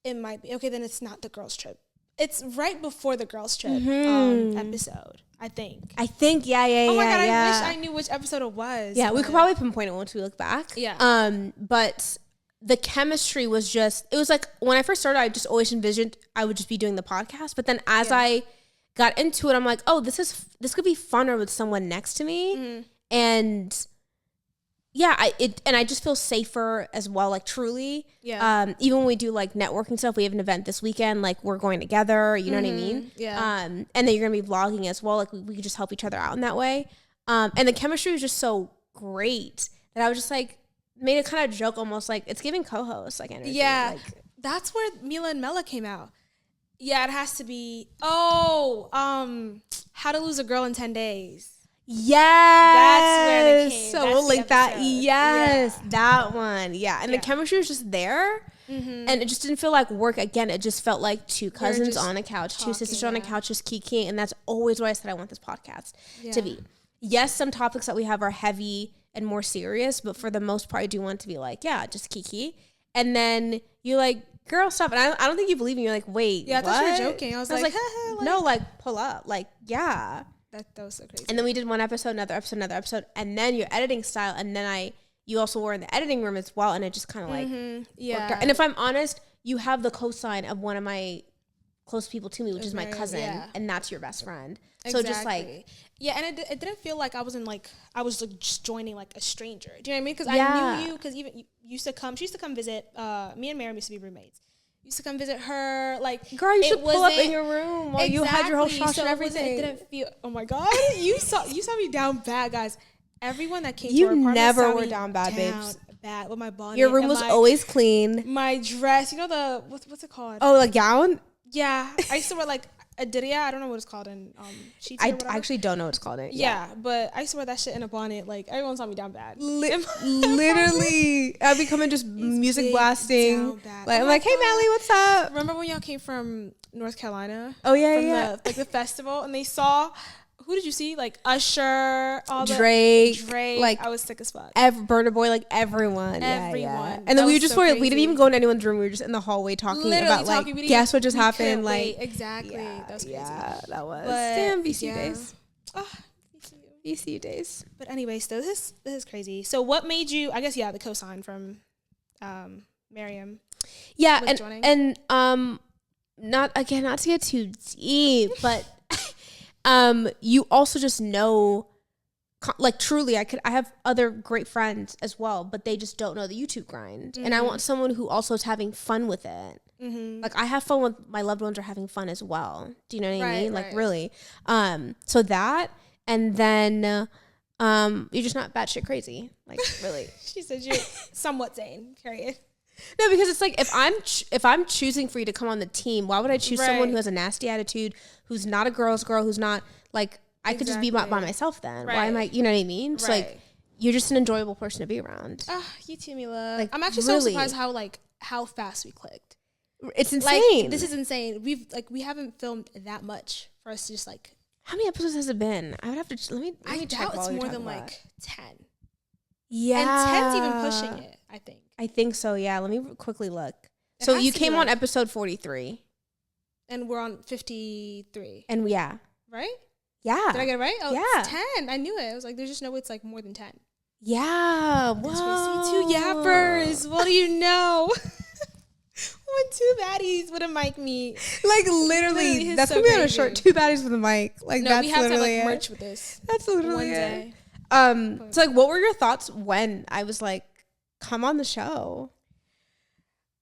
Speaker 1: It might be. Okay, then it's not the girls trip. It's right before the girls trip episode, I think.
Speaker 2: Yeah.
Speaker 1: Oh my God, I wish I knew which episode it was.
Speaker 2: Yeah, we could probably pinpoint it once we look back.
Speaker 1: Yeah.
Speaker 2: But the chemistry was just, it was like, when I first started, I just always envisioned I would just be doing the podcast. But then as I got into it, I'm like, oh, this could be funner with someone next to me. And yeah, I just feel safer as well, like truly.
Speaker 1: Yeah.
Speaker 2: Even when we do like networking stuff, we have an event this weekend, like we're going together, you know what I mean?
Speaker 1: Yeah.
Speaker 2: And then you're going to be vlogging as well. Like we could just help each other out in that way. And the chemistry was just so great that I was just like, made a kind of joke almost like it's giving co-host like energy.
Speaker 1: Yeah.
Speaker 2: Like,
Speaker 1: that's where Mila and Mela came out. Yeah, it has to be. Oh, How to Lose a Girl in 10 Days.
Speaker 2: Yes,
Speaker 1: that's where they came.
Speaker 2: So
Speaker 1: that's
Speaker 2: like that. Yes,
Speaker 1: yeah.
Speaker 2: that one. Yeah, and the chemistry was just there, and it just didn't feel like work. Again, it just felt like two cousins on a couch, two sisters on a couch, just kikiing, and that's always what I said I want this podcast to be. Yes, some topics that we have are heavy and more serious, but for the most part, I do want it to be like, yeah, just kiki, and then you're like, girl, stop. And I don't think you believe me. You're like, wait,
Speaker 1: yeah, I
Speaker 2: what?
Speaker 1: thought you were joking. I was like,
Speaker 2: no, like pull up, like yeah.
Speaker 1: That was so crazy.
Speaker 2: And then we did one episode, another episode, and then your editing style, and then you also were in the editing room as well, and it just kind of like worked out. And if I'm honest, you have the cosign of one of my close people to me, which is my cousin, and that's your best friend. Exactly. So just like
Speaker 1: and it didn't feel like I was like just joining like a stranger. Do you know what I mean? Because I knew you because even she used to come visit. Me and Miriam used to be roommates. Used to come visit her, like
Speaker 2: girl. You should pull up in your room while you had your whole shot and everything.
Speaker 1: It didn't feel. Oh my God, you saw me down bad, guys. Everyone that came to our
Speaker 2: apartment, you never were
Speaker 1: me
Speaker 2: down bad, babes.
Speaker 1: Bad with my bonnet.
Speaker 2: Your room was always clean.
Speaker 1: My dress, you know the what's it called?
Speaker 2: Oh, like gown.
Speaker 1: Yeah, I used to wear like a diria. I don't know what it's called in sheets.
Speaker 2: I actually don't know what it's called.
Speaker 1: Yeah, but I used to wear that shit in a bonnet. Like everyone saw me down bad.
Speaker 2: Literally, I'd be coming just music blasting. Like I'm like, hey Melly, what's up?
Speaker 1: Remember when y'all came from North Carolina?
Speaker 2: Oh yeah,
Speaker 1: from the festival, and they saw. Who did you see? Like Usher,
Speaker 2: Drake.
Speaker 1: Like I was sick as fuck.
Speaker 2: Burna Boy, like everyone. Yeah. And then we just we didn't even go in anyone's room. We were just in the hallway talking about like, guess what just happened? Like
Speaker 1: exactly. That was crazy.
Speaker 2: Yeah, that was. Damn, VCU days.
Speaker 1: Oh,
Speaker 2: VCU days.
Speaker 1: But anyways, so this is crazy. So what made you? I guess the cosign from Miriam.
Speaker 2: Yeah, and not to get too deep, but. You also just know, like truly, I have other great friends as well, but they just don't know the YouTube grind. And I want someone who also is having fun with it. Like I have fun with my loved ones are having fun as well. Do you know what I mean? Like really. So that, and then, you're just not batshit crazy. Like really.
Speaker 1: She said you're somewhat sane. Period.
Speaker 2: No, because it's like if I'm choosing for you to come on the team, why would I choose someone who has a nasty attitude, who's not a girl's girl, who's not like I could just be by myself then. Why am I? You know what I mean? It's like you're just an enjoyable person to be around.
Speaker 1: You too, Mila.
Speaker 2: Like,
Speaker 1: I'm actually so surprised how fast we clicked.
Speaker 2: It's insane.
Speaker 1: Like, this is insane. We haven't filmed that much for us to just like
Speaker 2: How many episodes has it been? I would have to let me
Speaker 1: I
Speaker 2: check
Speaker 1: doubt
Speaker 2: while
Speaker 1: it's
Speaker 2: you're
Speaker 1: more
Speaker 2: talking
Speaker 1: than
Speaker 2: about
Speaker 1: like 10.
Speaker 2: Yeah.
Speaker 1: And 10's even pushing it, I think.
Speaker 2: I think so, yeah. Let me quickly look. So you came on episode 43.
Speaker 1: And we're on 53.
Speaker 2: And yeah.
Speaker 1: Right?
Speaker 2: Yeah.
Speaker 1: Did I get it right? Oh,
Speaker 2: yeah.
Speaker 1: It's 10. I knew it. I was like, there's just no way it's like more than 10.
Speaker 2: Yeah. Whoa.
Speaker 1: That's crazy. 2 yappers. What do you know? When 2 baddies with a mic meet.
Speaker 2: Like literally that's so gonna be on a short 2 baddies with a mic. Like
Speaker 1: no,
Speaker 2: that's
Speaker 1: we have to have like
Speaker 2: it.
Speaker 1: merch with this.
Speaker 2: That's literally
Speaker 1: one
Speaker 2: it.
Speaker 1: day.
Speaker 2: So like what were your thoughts when I was like, come on the show?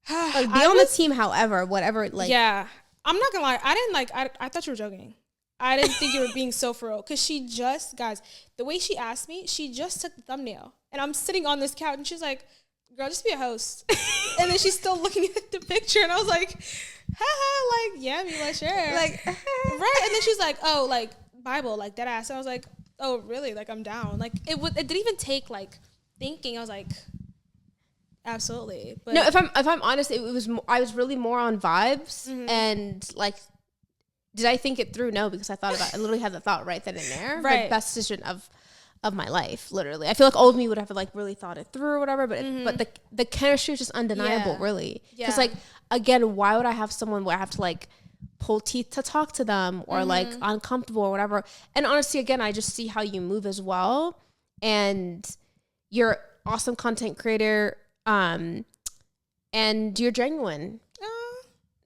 Speaker 2: Like be on the team, however, whatever like
Speaker 1: yeah. I'm not gonna lie, I thought you were joking. I didn't think you were being so for real. Cause she just, guys, the way she asked me, she just took the thumbnail. And I'm sitting on this couch and she's like, girl, just be a host. And then she's still looking at the picture and I was like, haha, like, yeah, Mila, sure. Like, right. And then she's like, oh, like, Bible, like, that ass. And I was like, oh, really? Like, I'm down. Like, it didn't even take, like, thinking. I was like, absolutely. But
Speaker 2: no, if I'm honest, I was really more on vibes and, like, did I think it through? No, because I literally had the thought right then and there.
Speaker 1: Right.
Speaker 2: Like, best decision of my life, literally. I feel like old me would have like really thought it through or whatever, but the chemistry is just undeniable, really. Because like again, why would I have someone where I have to like pull teeth to talk to them or like uncomfortable or whatever? And honestly, again, I just see how you move as well, and you're an awesome content creator, and you're genuine.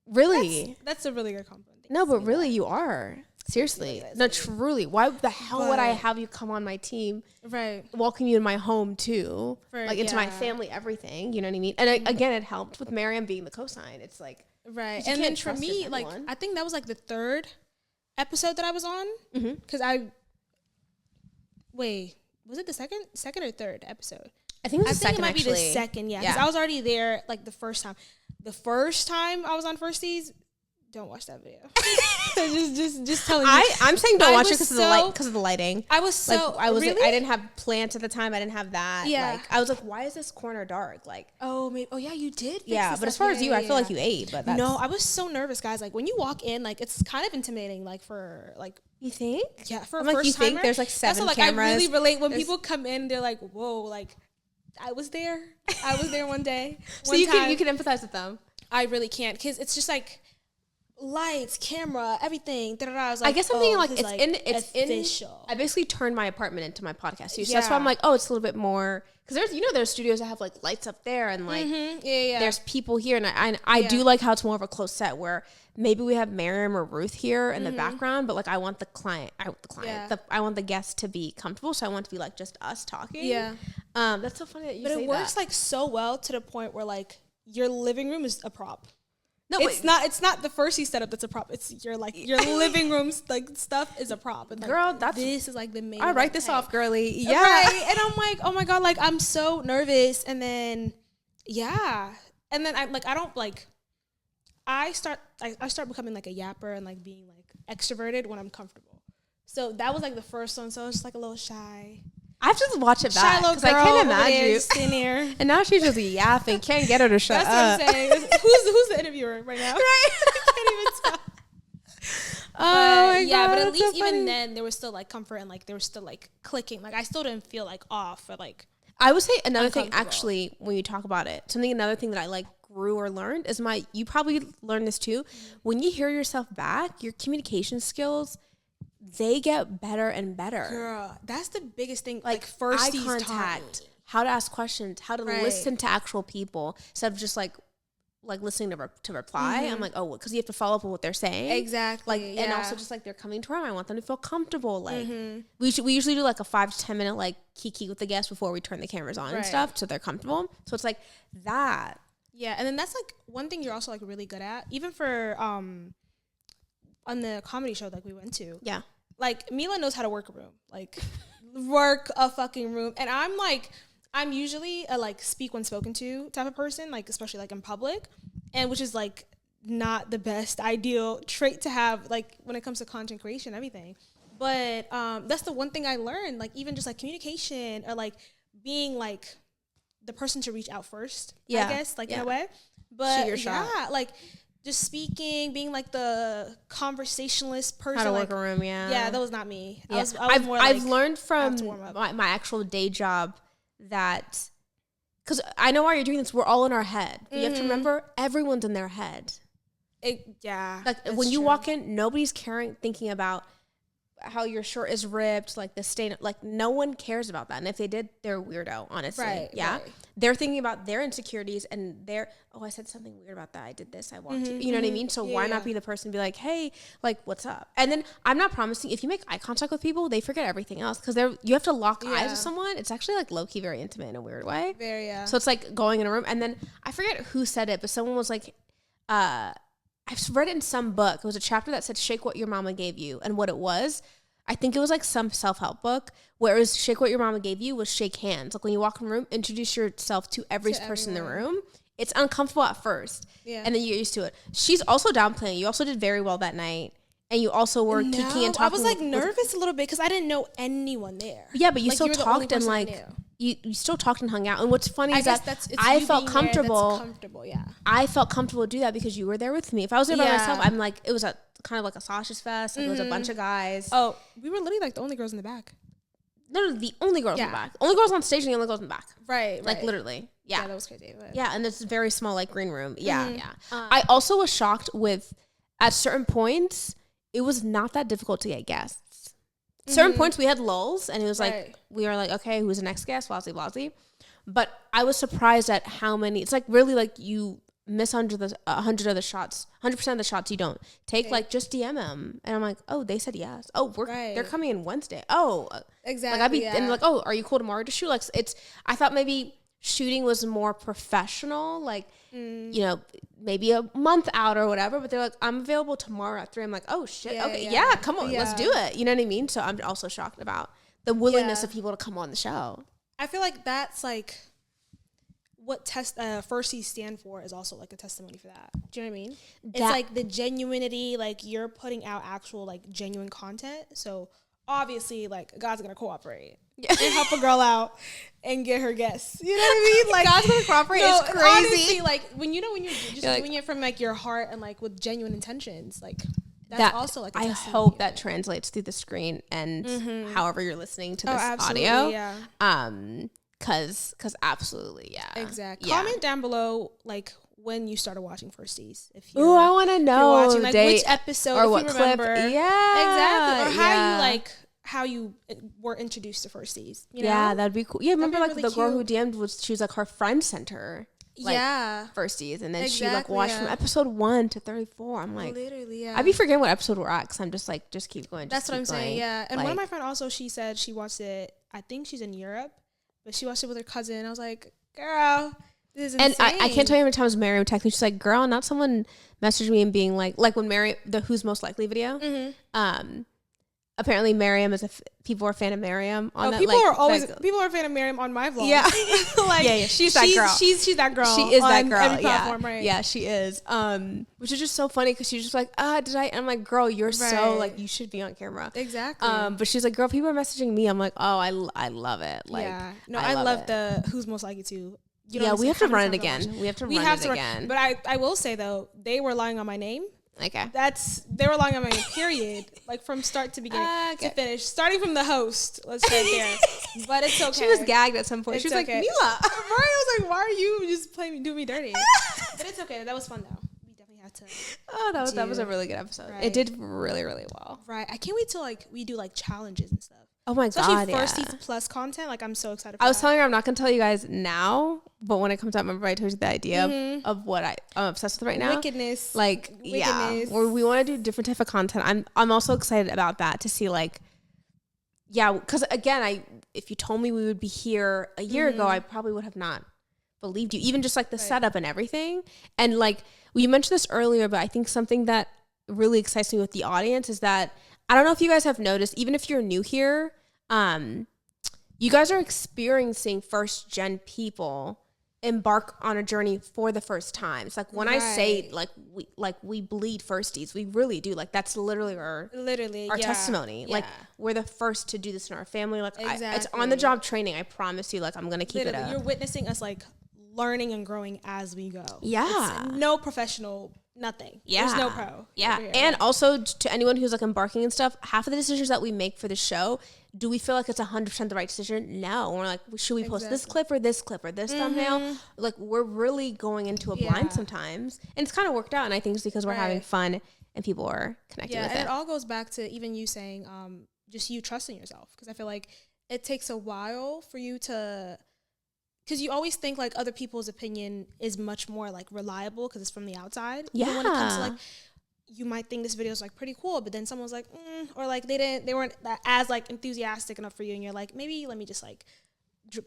Speaker 2: Really,
Speaker 1: that's a really good compliment.
Speaker 2: No, but really, you are. Seriously. No, truly. Why the hell would I have you come on my team?
Speaker 1: Right.
Speaker 2: Welcome you in my home, too. Like, into my family, everything. You know what I mean? And again, it helped with Miriam being the cosign. It's like...
Speaker 1: Right. And then for me, like, I think that was, like, the 3rd episode that I was on. Because Wait. Was it the second or 3rd episode?
Speaker 2: I think it was the second,
Speaker 1: might be the second, yeah. Because I was already there, like, the first time. The first time I was on Firsties... Don't watch that video. just telling you.
Speaker 2: I'm saying don't watch it because of the lighting.
Speaker 1: I was so
Speaker 2: like, I was
Speaker 1: really?
Speaker 2: Like, I didn't have plants at the time. I didn't have that.
Speaker 1: Yeah.
Speaker 2: Like I was like, why is this corner dark? Like
Speaker 1: yeah, you did.
Speaker 2: Yeah, but as far as you, I feel like you ate. But
Speaker 1: no, I was so nervous, guys. Like when you walk in, like it's kind of intimidating. Like for like
Speaker 2: you think?
Speaker 1: Yeah, for
Speaker 2: I'm
Speaker 1: a
Speaker 2: like
Speaker 1: first
Speaker 2: you think
Speaker 1: timer.
Speaker 2: there's like 7
Speaker 1: like
Speaker 2: cameras.
Speaker 1: I really relate when people come in. They're like, whoa, like I was there. I was there one day.
Speaker 2: So you can empathize with them.
Speaker 1: I really can't because it's just like. Lights, camera, everything. I was like,
Speaker 2: I guess I'm thinking like
Speaker 1: it's official.
Speaker 2: I basically turned my apartment into my podcast too, so that's why I'm like, oh, it's a little bit more because there's studios that have like lights up there and like there's people here, and I do like how it's more of a close set where maybe we have Miriam or Ruth here in the background, but like I want I want the guests to be comfortable, so I want it to be like just us talking. Yeah, that's so funny that you say that. But it
Speaker 1: works like so well to the point where like your living room is a prop.
Speaker 2: No,
Speaker 1: it's not the Firsties setup that's a prop. It's your living room's like stuff is a prop. And, like,
Speaker 2: girl,
Speaker 1: this is like the main.
Speaker 2: I write this off, girly. Yeah,
Speaker 1: right. And I'm like, oh my god, like I'm so nervous. And then, and then I start becoming like a yapper and like being like extroverted when I'm comfortable. So that was like the first one. So I was just like a little shy.
Speaker 2: I have to watch it back because I can't imagine you. And now she's just yapping. Can't get her to shut up.
Speaker 1: That's what I'm saying. Who's the interviewer right now? Right. I can't even tell. Oh my god. But at least even then there was still like comfort and like there was still like clicking. Like I still didn't feel like off or like.
Speaker 2: I would say another thing actually when you talk about it, another thing that I like grew or learned is you probably learned this too. When you hear yourself back, your communication skills. They get better and better.
Speaker 1: Girl, that's the biggest thing. Like first
Speaker 2: eye contact, how to ask questions, how to listen to actual people instead of just like listening to reply. I'm like, oh, because you have to follow up with what they're saying.
Speaker 1: Exactly.
Speaker 2: And also just like they're coming to our. I want them to feel comfortable. Like we usually do like a 5 to 10 minute like kiki with the guests before we turn the cameras on and stuff, so they're comfortable. So it's like that.
Speaker 1: Yeah, and then that's like one thing you're also like really good at, even for on the comedy show like we went to. Yeah. Like Mila knows how to work a room. Like work a fucking room. And I'm usually a like speak when spoken to type of person, like especially like in public. And which is like not the best ideal trait to have like when it comes to content creation, everything. But that's the one thing I learned, like even just like communication or like being like the person to reach out first, I guess, like in a way. But shoot your shot. Like just speaking, being like the conversationalist person.
Speaker 2: How to
Speaker 1: like,
Speaker 2: work a room, yeah.
Speaker 1: Yeah, that was not me.
Speaker 2: Yeah.
Speaker 1: I've
Speaker 2: learned from my actual day job that, because I know why you're doing this, we're all in our head. But you have to remember, everyone's in their head. Like when you walk in, nobody's thinking about how your shirt is ripped, like the stain, like no one cares about that. And if they did, they're a weirdo, honestly.
Speaker 1: Right,
Speaker 2: yeah.
Speaker 1: right.
Speaker 2: They're thinking about their insecurities and I said something weird about that. I did this. I walked you know what I mean? So why not be the person to be like, hey, like, what's up? And then I'm not promising, if you make eye contact with people, they forget everything else. Because you have to lock eyes with someone. It's actually like low-key very intimate in a weird way.
Speaker 1: Very, yeah.
Speaker 2: So it's like going in a room. And then I forget who said it, but someone was like, I've read it in some book. It was a chapter that said, shake what your mama gave you. And what it was, I think it was like some self-help book where it was shake what your mama gave you was shake hands. Like when you walk in the room, introduce yourself to every person in the room. It's uncomfortable at first. Yeah. And then you get used to it. She's also downplaying. You also did very well that night. And you also were kicking and talking.
Speaker 1: I was like nervous a little bit because I didn't know anyone there.
Speaker 2: Yeah, but you still talked and like you still talked and hung out. And what's funny is that I felt comfortable.
Speaker 1: Yeah.
Speaker 2: I felt comfortable to do that because you were there with me. If I was there by myself, I'm like, it was kind of like a sausage fest. Like, it was a bunch of guys.
Speaker 1: Oh, we were literally like the only girls in the back.
Speaker 2: No, the only girls in the back. Only girls on stage and the only girls in the back.
Speaker 1: Right.
Speaker 2: Like literally. Yeah.
Speaker 1: Yeah, that was crazy. But.
Speaker 2: Yeah, and it's a very small like green room. Yeah, yeah. I also was shocked with at certain points it was not that difficult to get guests. Certain points we had lulls and it was like we were like, okay, who's the next guest? Blasey. But I was surprised at how many. It's like really like you miss 100 of the shots. 100% of the shots you don't take. Like just DM them, and I'm like, oh, they said yes. Oh, they're coming in Wednesday. Oh,
Speaker 1: exactly.
Speaker 2: Like I'd be and like, oh, are you cool tomorrow to shoot? Like I thought maybe shooting was more professional. Like you know, maybe a month out or whatever. But they're like, I'm available tomorrow at 3. I'm like, oh shit, okay, yeah, come on, let's do it. You know what I mean? So I'm also shocked about the willingness of people to come on the show.
Speaker 1: I feel like that's like what Firsties stand for is also like a testimony for that. Do you know what I mean? It's like the genuinity, like you're putting out actual like genuine content. So obviously like God's gonna cooperate and help a girl out and get her guests. You know what I mean? Like
Speaker 2: God's gonna cooperate. It's crazy.
Speaker 1: Honestly, like when you're just doing it from like your heart and like with genuine intentions, like that's also like a
Speaker 2: I hope that translates through the screen and however you're listening to this audio.
Speaker 1: Yeah.
Speaker 2: Cause absolutely, yeah.
Speaker 1: Exactly. Yeah. Comment down below like when you started watching Firsties. If you
Speaker 2: I want to know
Speaker 1: watching, like, which episode
Speaker 2: or
Speaker 1: if
Speaker 2: what
Speaker 1: you remember.
Speaker 2: Clip. Yeah.
Speaker 1: Exactly. Or how you were introduced to Firsties. You know?
Speaker 2: Yeah, that'd be cool. Yeah, remember like
Speaker 1: really
Speaker 2: the girl who DM'd she was like her friend sent her. Like, Firsties, and then she like watched from episode 1 to 34. I'm like,
Speaker 1: literally, yeah.
Speaker 2: I'd be forgetting what episode we're at because I'm just like, just keep going.
Speaker 1: That's what I'm saying, yeah. And like, one of my friends also, she said she watched it. I think she's in Europe, but she watched it with her cousin. I was like, girl, this is insane.
Speaker 2: And I can't tell you how many times Miriam texted me. She's like, girl, not someone messaged me and being like when Miriam, the Who's Most Likely video, apparently Miriam is people are a fan of Miriam on that.
Speaker 1: People are a fan of Miriam on my vlog.
Speaker 2: Yeah.
Speaker 1: Like
Speaker 2: yeah, she's that girl.
Speaker 1: She's that girl.
Speaker 2: She is that girl.
Speaker 1: Every platform, right?
Speaker 2: Yeah, she is. Which is just so funny because she's just like, did I? And I'm like, girl, you're so like, you should be on camera.
Speaker 1: Exactly.
Speaker 2: But she's like, girl, people are messaging me. I'm like, oh, I love it. Like,
Speaker 1: yeah. No, I love the Who's Most Likely to.
Speaker 2: We have to run it again. We have to run it again.
Speaker 1: But I will say though, they were lying on my name.
Speaker 2: Okay.
Speaker 1: They were lying on my name, period. Like from start to beginning to finish. Starting from the host. Let's start there. But it's okay.
Speaker 2: She was gagged at some point. She was like, Mila.
Speaker 1: Right? I was like, why are you just doing me dirty? But it's okay. That was fun though. We definitely had to.
Speaker 2: Oh, that was a really good episode. Right. It did really, really well.
Speaker 1: Right. I can't wait till like we do like challenges and stuff.
Speaker 2: Oh my God,
Speaker 1: Firsties Plus content. Like I'm so excited for
Speaker 2: I was telling her I'm not going to tell you guys now, but when it comes out, remember I told you the idea of what I'm obsessed with right now?
Speaker 1: Wickedness.
Speaker 2: Like, yeah, where we want to do different type of content. I'm also excited about that to see like, yeah, because again, if you told me we would be here a year ago, I probably would have not believed you. Even just like the setup and everything. And like, you mentioned this earlier, but I think something that really excites me with the audience is that I don't know if you guys have noticed, even if you're new here, you guys are experiencing first gen people embark on a journey for the first time. It's like when I say we bleed firsties, we really do. Like that's literally our testimony. Yeah. Like we're the first to do this in our family. Like it's on the job training. I promise you. Like I'm gonna keep it up.
Speaker 1: You're witnessing us like learning and growing as we go.
Speaker 2: Yeah.
Speaker 1: It's no professional nothing.
Speaker 2: Yeah.
Speaker 1: There's no pro.
Speaker 2: Yeah. And also to anyone who's like embarking and stuff, half of the decisions that we make for the show, do we feel like it's 100% the right decision? No. We're like, should we post this clip or this thumbnail? Like, we're really going into a blind sometimes. And it's kind of worked out. And I think it's because we're having fun and people are connecting with it.
Speaker 1: Yeah, and it all goes back to even you saying, just you trusting yourself. Because I feel like it takes a while for you to, because you always think like other people's opinion is much more like reliable because it's from the outside.
Speaker 2: Yeah.
Speaker 1: Even when it comes to like, you might think this video is like pretty cool, but then someone's like, or like they weren't as like enthusiastic enough for you, and you're like, maybe let me just like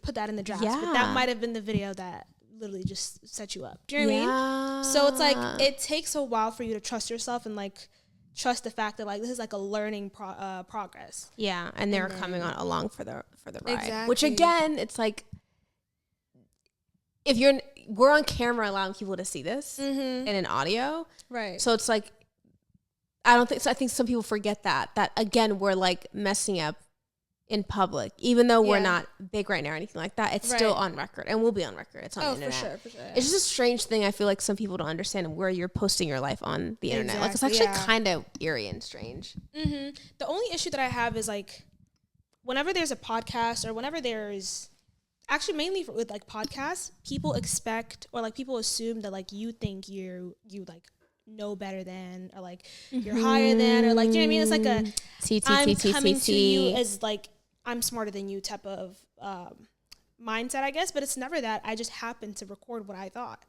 Speaker 1: put that in the drafts. But that might have been the video that literally just set you up. Do you know what I mean? So it's like it takes a while for you to trust yourself and like trust the fact that like this is like a learning progress.
Speaker 2: Yeah, and they're coming on along for the ride.
Speaker 1: Exactly.
Speaker 2: Which again, it's like if we're on camera allowing people to see this in an audio,
Speaker 1: right?
Speaker 2: So it's like I think some people forget that again we're like messing up in public, even though we're not big right now or anything like that. It's still on record, and we'll be on record. It's on the internet.
Speaker 1: For sure.
Speaker 2: It's just a strange thing. I feel like some people don't understand where you're posting your life on the internet. Like it's actually kind of eerie and strange.
Speaker 1: The only issue that I have is like whenever there's a podcast or whenever there's actually mainly with like podcasts, people expect or like people assume that like you think you like know better than, or like you're higher than, or like, you know what I mean? It's like a I'm coming to you as like I'm smarter than you type of mindset, I guess. But it's never that. I just happen to record what I thought,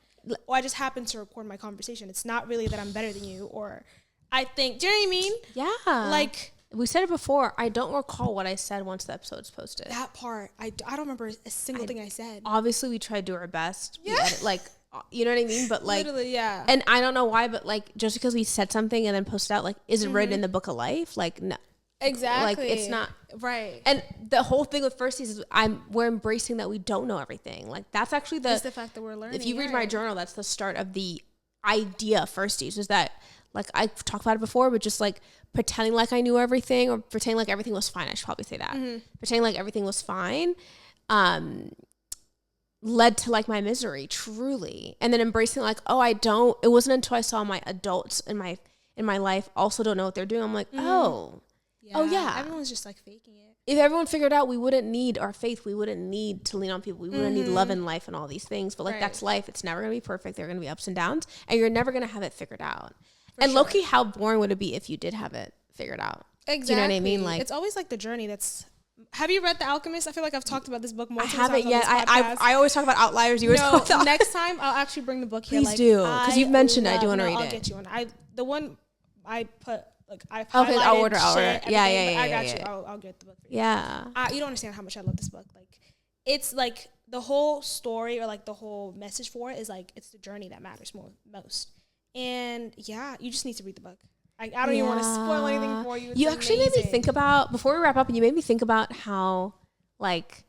Speaker 1: or I just happen to record my conversation. It's not really that I'm better than you, or I think. Do you know what I mean? Yeah. Like
Speaker 2: we said it before. I don't recall what I said once the episode's posted.
Speaker 1: That part, I don't remember a single thing I said.
Speaker 2: Obviously, we tried to do our best. Yeah. Like. You know what I mean? But like,
Speaker 1: literally, yeah.
Speaker 2: And I don't know why, but like, just because we said something and then posted out, like, is it written in the book of life? Like, no.
Speaker 1: Exactly.
Speaker 2: Like, it's not.
Speaker 1: Right.
Speaker 2: And the whole thing with Firsties is we're embracing that we don't know everything. Like, that's actually
Speaker 1: it's the fact that we're learning.
Speaker 2: If you read my journal, that's the start of the idea of Firsties, is that, like, I've talked about it before, but just like pretending like I knew everything, or pretending like everything was fine. I should probably say that. Pretending like everything was fine. Led to like my misery, truly. And then embracing like, it wasn't until I saw my adults in my life also don't know what they're doing. I'm like, yeah.
Speaker 1: Everyone's just like faking it.
Speaker 2: If everyone figured out, we wouldn't need our faith. We wouldn't need to lean on people. We wouldn't need love in life and all these things. But like, that's life. It's never going to be perfect. There are going to be ups and downs, and you're never going to have it figured out. And low-key, how boring would it be if you did have it figured out?
Speaker 1: Exactly.
Speaker 2: Do you know what I mean? Like,
Speaker 1: it's always like the journey that's. Have you read The Alchemist? I feel like I've talked about this book more times.
Speaker 2: I haven't yet. I always talk about outliers. You always talk about
Speaker 1: next time I'll actually bring the book here.
Speaker 2: Please do, because you've mentioned it. I do want to read it.
Speaker 1: I'll get you one. The one I put like I've
Speaker 2: highlighted. Okay, I'll order.
Speaker 1: Yeah. I got you. I'll get the book for you.
Speaker 2: Yeah.
Speaker 1: You don't understand how much I love this book. Like, it's like the whole story or like the whole message for it is like it's the journey that matters most. And yeah, you just need to read the book. I don't even want to spoil anything for you.
Speaker 2: You actually made me think about, before we wrap up, and you made me think about how, like,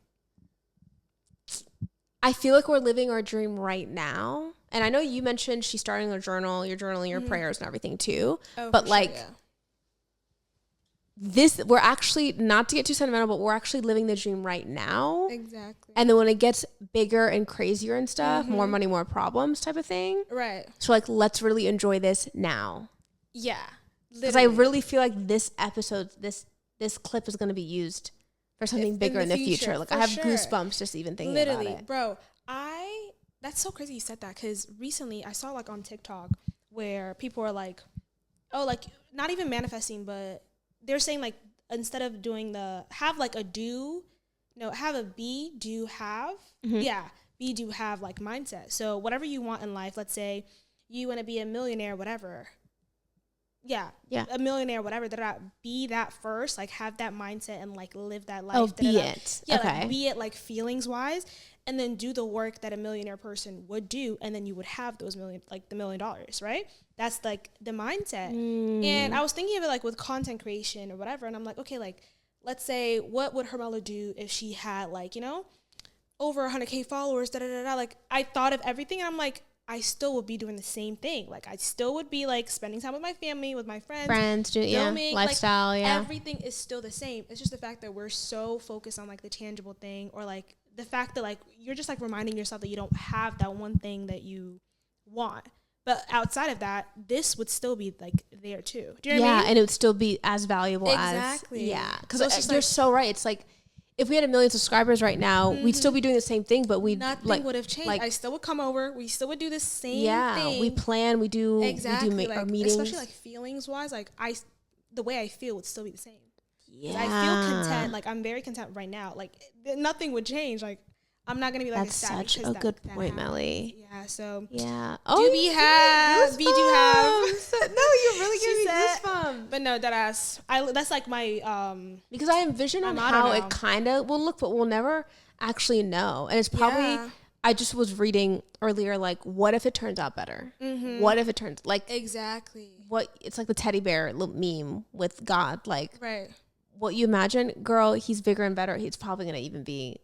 Speaker 2: I feel like we're living our dream right now. And I know you mentioned she's starting her journal, you're journaling your prayers and everything too. But like, we're actually, not to get too sentimental, but we're actually living the dream right now.
Speaker 1: Exactly.
Speaker 2: And then when it gets bigger and crazier and stuff, more money, more problems type of thing.
Speaker 1: Right.
Speaker 2: So like, let's really enjoy this now.
Speaker 1: Yeah.
Speaker 2: Because I really feel like this episode, this clip is going to be used for something bigger in the future. Like, I have goosebumps just even thinking about it.
Speaker 1: Bro, that's so crazy you said that, because recently I saw like on TikTok where people are like, oh, like not even manifesting, but they're saying like instead of doing have a be, do, have. Yeah, be, do, have like mindset. So whatever you want in life, let's say you want to be a millionaire, whatever. Yeah, a millionaire, whatever. Be that first, like have that mindset and like live that life.
Speaker 2: Oh, be it.
Speaker 1: Yeah,
Speaker 2: okay.
Speaker 1: Like, be it like feelings wise, and then do the work that a millionaire person would do, and then you would have those $1 million, right? That's like the mindset. And I was thinking of it like with content creation or whatever, and I'm like, okay, like let's say what would Hermella do if she had like, you know, over 100K followers, Like I thought of everything, and I'm like, I still would be doing the same thing. Like, I still would be, like, spending time with my family, with my friends, filming,
Speaker 2: lifestyle,
Speaker 1: like, everything is still the same. It's just the fact that we're so focused on, like, the tangible thing, or, like, the fact that, like, you're just, like, reminding yourself that you don't have that one thing that you want. But outside of that, this would still be like there too. Do you know what I mean?
Speaker 2: And it would still be as valuable
Speaker 1: exactly.
Speaker 2: Because you're so right. It's like, if we had 1 million subscribers right now, we'd still be doing the same thing, but
Speaker 1: nothing would have changed. Like, I still would come over. We still would do the same thing.
Speaker 2: We plan. We do
Speaker 1: like,
Speaker 2: our meetings.
Speaker 1: Especially like feelings wise, like the way I feel would still be the same. Yeah, I feel content. Like I'm very content right now. Like nothing would change. Like I'm not gonna be like
Speaker 2: that's such a good point, Melly.
Speaker 1: Yeah. So
Speaker 2: Oh,
Speaker 1: do we have? We do have.
Speaker 2: No, you really gave me goosebumps.
Speaker 1: But no, that ass. That's like my
Speaker 2: because I envision on how it kind of will look, but we'll never actually know. And it's probably I just was reading earlier, like, what if it turns out better? Mm-hmm. What if it turns like
Speaker 1: exactly
Speaker 2: what? It's like the teddy bear meme with God, like
Speaker 1: right.
Speaker 2: What you imagine, girl, he's bigger and better. He's probably gonna even be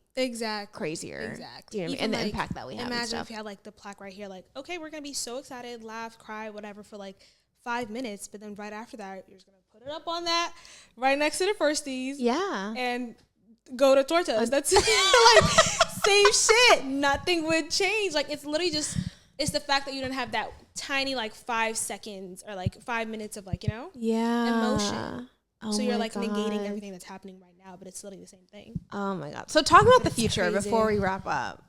Speaker 2: crazier.
Speaker 1: Exactly.
Speaker 2: You know what I mean? And the impact that we have.
Speaker 1: Imagine if you had like the plaque right here, like, okay, we're gonna be so excited, laugh, cry, whatever for like 5 minutes, but then right after that, you're just gonna put it up on that right next to the Firsties.
Speaker 2: Yeah.
Speaker 1: And go to Tortas. That's like same shit. Nothing would change. Like it's literally just the fact that you don't have that tiny like 5 seconds or like 5 minutes of like, emotion.
Speaker 2: Oh
Speaker 1: so you're like negating everything that's happening right now, but it's literally the same thing.
Speaker 2: Oh my God. So talk about the future before we wrap up.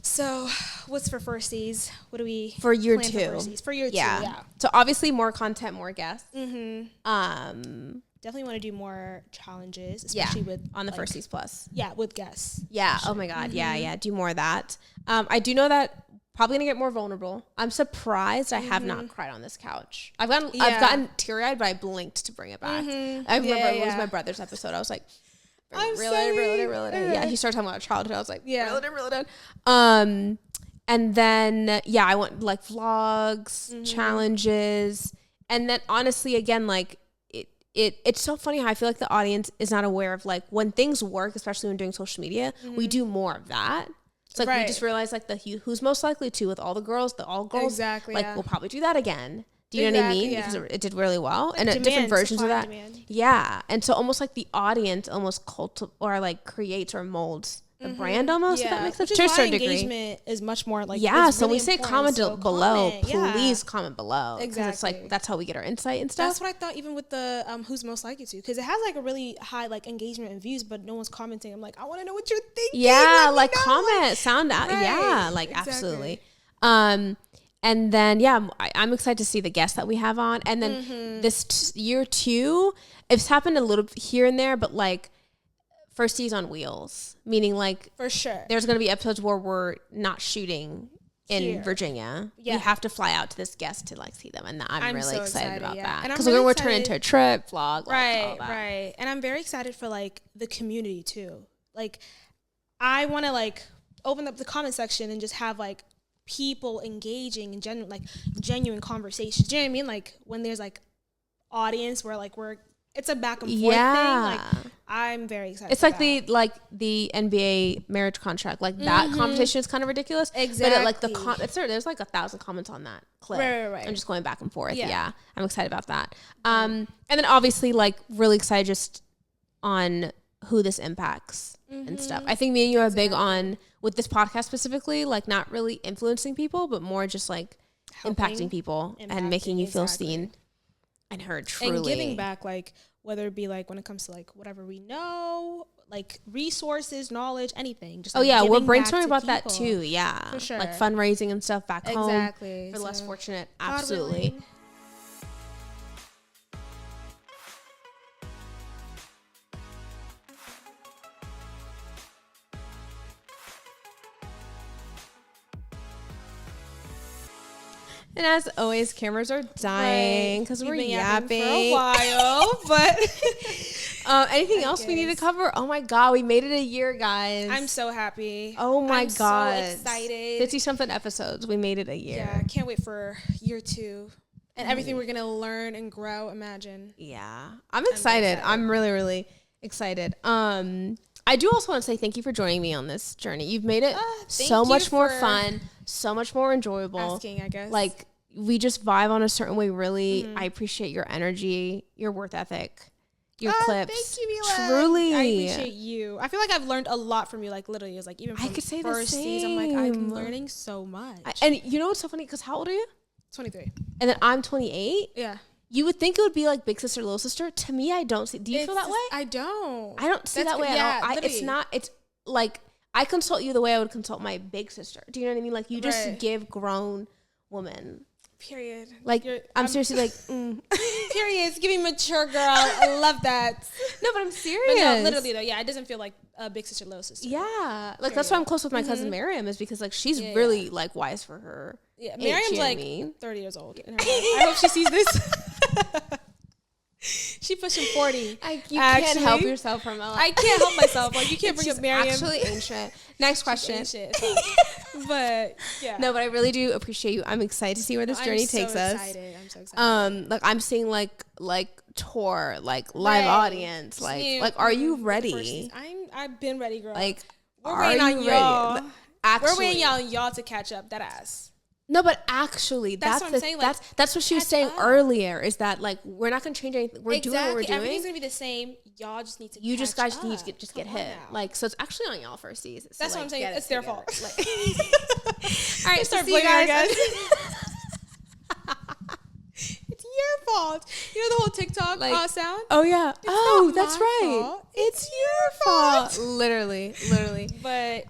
Speaker 1: So what's for Firsties? What do we
Speaker 2: for year 2?
Speaker 1: For year 2, yeah.
Speaker 2: So obviously more content, more guests.
Speaker 1: Mm-hmm. Definitely want to do more challenges, especially with
Speaker 2: on the Firsties Plus.
Speaker 1: Yeah, with guests.
Speaker 2: Yeah. Oh my God. Mm-hmm. Yeah. Do more of that. I do know that. Probably gonna get more vulnerable. I'm surprised I have not cried on this couch. I've gotten teary eyed, but I blinked to bring it back. I remember it was my brother's episode. I was like, reel it in. Yeah, he started talking about childhood. I was like, reel it in. And then I want like vlogs, challenges, and then honestly, again, like it's so funny how I feel like the audience is not aware of like when things work, especially when doing social media, we do more of that. It's like we just realized like who's most likely to with all girls.
Speaker 1: Exactly.
Speaker 2: Like we'll probably do that again. Do you know what I mean? Because it did really well.
Speaker 1: Like
Speaker 2: and different versions of that.
Speaker 1: Demand.
Speaker 2: Yeah. And so almost like the audience almost creates or molds the brand almost, if that makes sense.
Speaker 1: To a certain degree. Engagement is much more like
Speaker 2: so really we say comment below. Please comment below.
Speaker 1: Exactly.
Speaker 2: It's like that's how we get our insight and stuff.
Speaker 1: That's what I thought even with the who's most likely to, because it has like a really high like engagement and views, but no one's commenting. I'm like, I want to know what you're thinking.
Speaker 2: Yeah, like comment, sound out. Right. Yeah, like absolutely. And then I'm excited to see the guests that we have on, and then this year 2, it's happened a little here and there, but like Firsties on wheels, meaning like
Speaker 1: for sure
Speaker 2: there's going to be episodes where we're not shooting in Virginia. You have to fly out to this guest to like see them, and I'm really so excited about that because we're going to turn into a trip vlog,
Speaker 1: right. And I'm very excited for like the community too. Like I want to like open up the comment section and just have like people engaging in genuine conversations. Do you know what I mean? Like when there's like audience where like it's a back and forth thing. Like I'm very excited.
Speaker 2: It's like the NBA marriage contract. Like that conversation is kind of ridiculous.
Speaker 1: Exactly.
Speaker 2: But like there's like 1,000 comments on that clip.
Speaker 1: Right.
Speaker 2: I'm just going back and forth. Yeah. I'm excited about that. And then obviously like really excited just on who this impacts and stuff. I think me and you are big on with this podcast specifically, like not really influencing people, but more just like impacting people and making you feel seen and heard truly.
Speaker 1: And giving back, like whether it be like when it comes to like whatever we know, like resources, knowledge, anything. Just
Speaker 2: we're brainstorming about that too. Yeah,
Speaker 1: for sure.
Speaker 2: Like fundraising and stuff back home for
Speaker 1: the
Speaker 2: less fortunate. Absolutely. And as always, cameras are dying because we're yapping
Speaker 1: for a while. But
Speaker 2: anything else we need to cover? Oh my God, we made it a year, guys.
Speaker 1: I'm so happy.
Speaker 2: Oh my God.
Speaker 1: So excited.
Speaker 2: 50-something episodes. We made it a year.
Speaker 1: Yeah, can't wait for year 2. And everything we're going to learn and grow, imagine.
Speaker 2: Yeah. I'm excited. I'm really, really excited. I do also want to say thank you for joining me on this journey. You've made it so much more fun, so much more enjoyable.
Speaker 1: Asking, I guess.
Speaker 2: Like, we just vibe on a certain way, really. I appreciate your energy, your work ethic, your clips.
Speaker 1: Thank you, Mila.
Speaker 2: Truly.
Speaker 1: I appreciate you. I feel like I've learned a lot from you, like, literally. It was like, even from
Speaker 2: I could say
Speaker 1: Firsties,
Speaker 2: the same.
Speaker 1: I'm like, I'm learning so much.
Speaker 2: And you know what's so funny? Because how old are you?
Speaker 1: 23.
Speaker 2: And then I'm 28.
Speaker 1: Yeah.
Speaker 2: You would think it would be like big sister, little sister. To me, I don't see. Do you feel that way?
Speaker 1: I don't.
Speaker 2: I don't see that way at all. It's
Speaker 1: literally.
Speaker 2: not. It's like I consult you the way I would consult my big sister. Do you know what I mean? Like you just give grown woman.
Speaker 1: Period.
Speaker 2: Like I'm seriously like.
Speaker 1: Period. It's giving mature girl. I love that.
Speaker 2: No, but I'm serious.
Speaker 1: But no, literally though. Yeah, it doesn't feel like a big sister, little sister.
Speaker 2: Yeah, like that's why I'm close with my cousin Miriam, is because like she's really like wise for her.
Speaker 1: Yeah, Miriam's like 30 years old. In her I hope she sees this. She pushing 40.
Speaker 2: You can't help yourself, Hermella.
Speaker 1: I can't help myself. Like you can't bring up Miriam.
Speaker 2: Actually ancient. Next question.
Speaker 1: But yeah.
Speaker 2: No, but I really do appreciate you. I'm excited to see where this journey takes us.
Speaker 1: I'm so excited.
Speaker 2: Like I'm seeing like tour, like live audience, like are you ready?
Speaker 1: I've been ready, girl.
Speaker 2: Like
Speaker 1: we're waiting on y'all.
Speaker 2: Actually,
Speaker 1: we're waiting on y'all to catch up. That ass.
Speaker 2: No, but actually, that's what I'm saying. Like, that's what she was saying earlier. Is that like we're not gonna change anything? We're doing what we're doing.
Speaker 1: Everything's gonna be the same. Y'all just need to.
Speaker 2: You just guys need to get hit. Like so, it's actually on y'all firsties. So
Speaker 1: that's what I'm saying. It's their fault.
Speaker 2: Like, all right,
Speaker 1: start blaming you guys. It's your fault. You know the whole TikTok sound?
Speaker 2: Oh yeah.
Speaker 1: It's
Speaker 2: that's right.
Speaker 1: Fault. It's your fault.
Speaker 2: Literally.
Speaker 1: But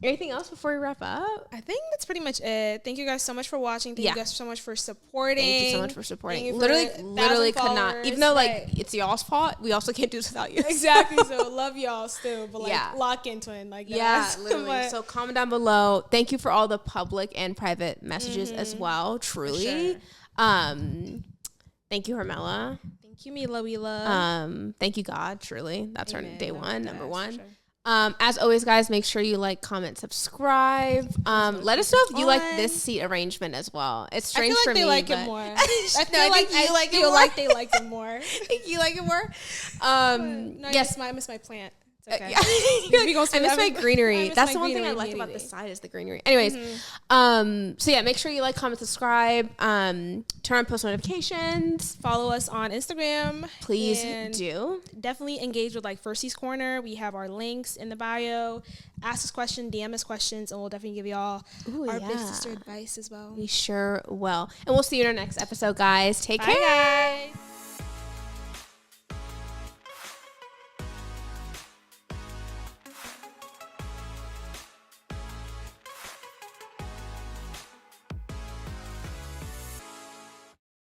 Speaker 2: anything else before we wrap up?
Speaker 1: I think that's pretty much it. Thank you guys so much for watching. Thank you guys so much for supporting.
Speaker 2: Thank you so much for supporting. Literally could not. Even though like it's y'all's fault, we also can't do this without you.
Speaker 1: Exactly. So love y'all still, but like lock into it like that.
Speaker 2: Yeah, literally. So comment down below. Thank you for all the public and private messages as well. Truly. Thank you, Hermella.
Speaker 1: Thank you, Mila.
Speaker 2: Thank you, God. Truly, that's our day one, number one.
Speaker 1: Sure.
Speaker 2: As always, guys, make sure you like, comment, subscribe. Let us know if you like this seat arrangement as well. It's strange for me.
Speaker 1: They like it more. I feel like they like it more.
Speaker 2: Think you like it more?
Speaker 1: Yes, I miss my plant. It's okay.
Speaker 2: I miss my greenery. That's the one thing I like about this side is the greenery. Anyways, so yeah, make sure you like, comment, subscribe, turn on post notifications.
Speaker 1: Follow us on Instagram.
Speaker 2: Please do.
Speaker 1: Definitely engage with like Firsties Corner. We have our links in the bio. Ask us questions, DM us questions, and we'll definitely give y'all our big sister advice as well.
Speaker 2: We sure will. And we'll see you in our next episode, guys. Take care.
Speaker 1: Bye, guys.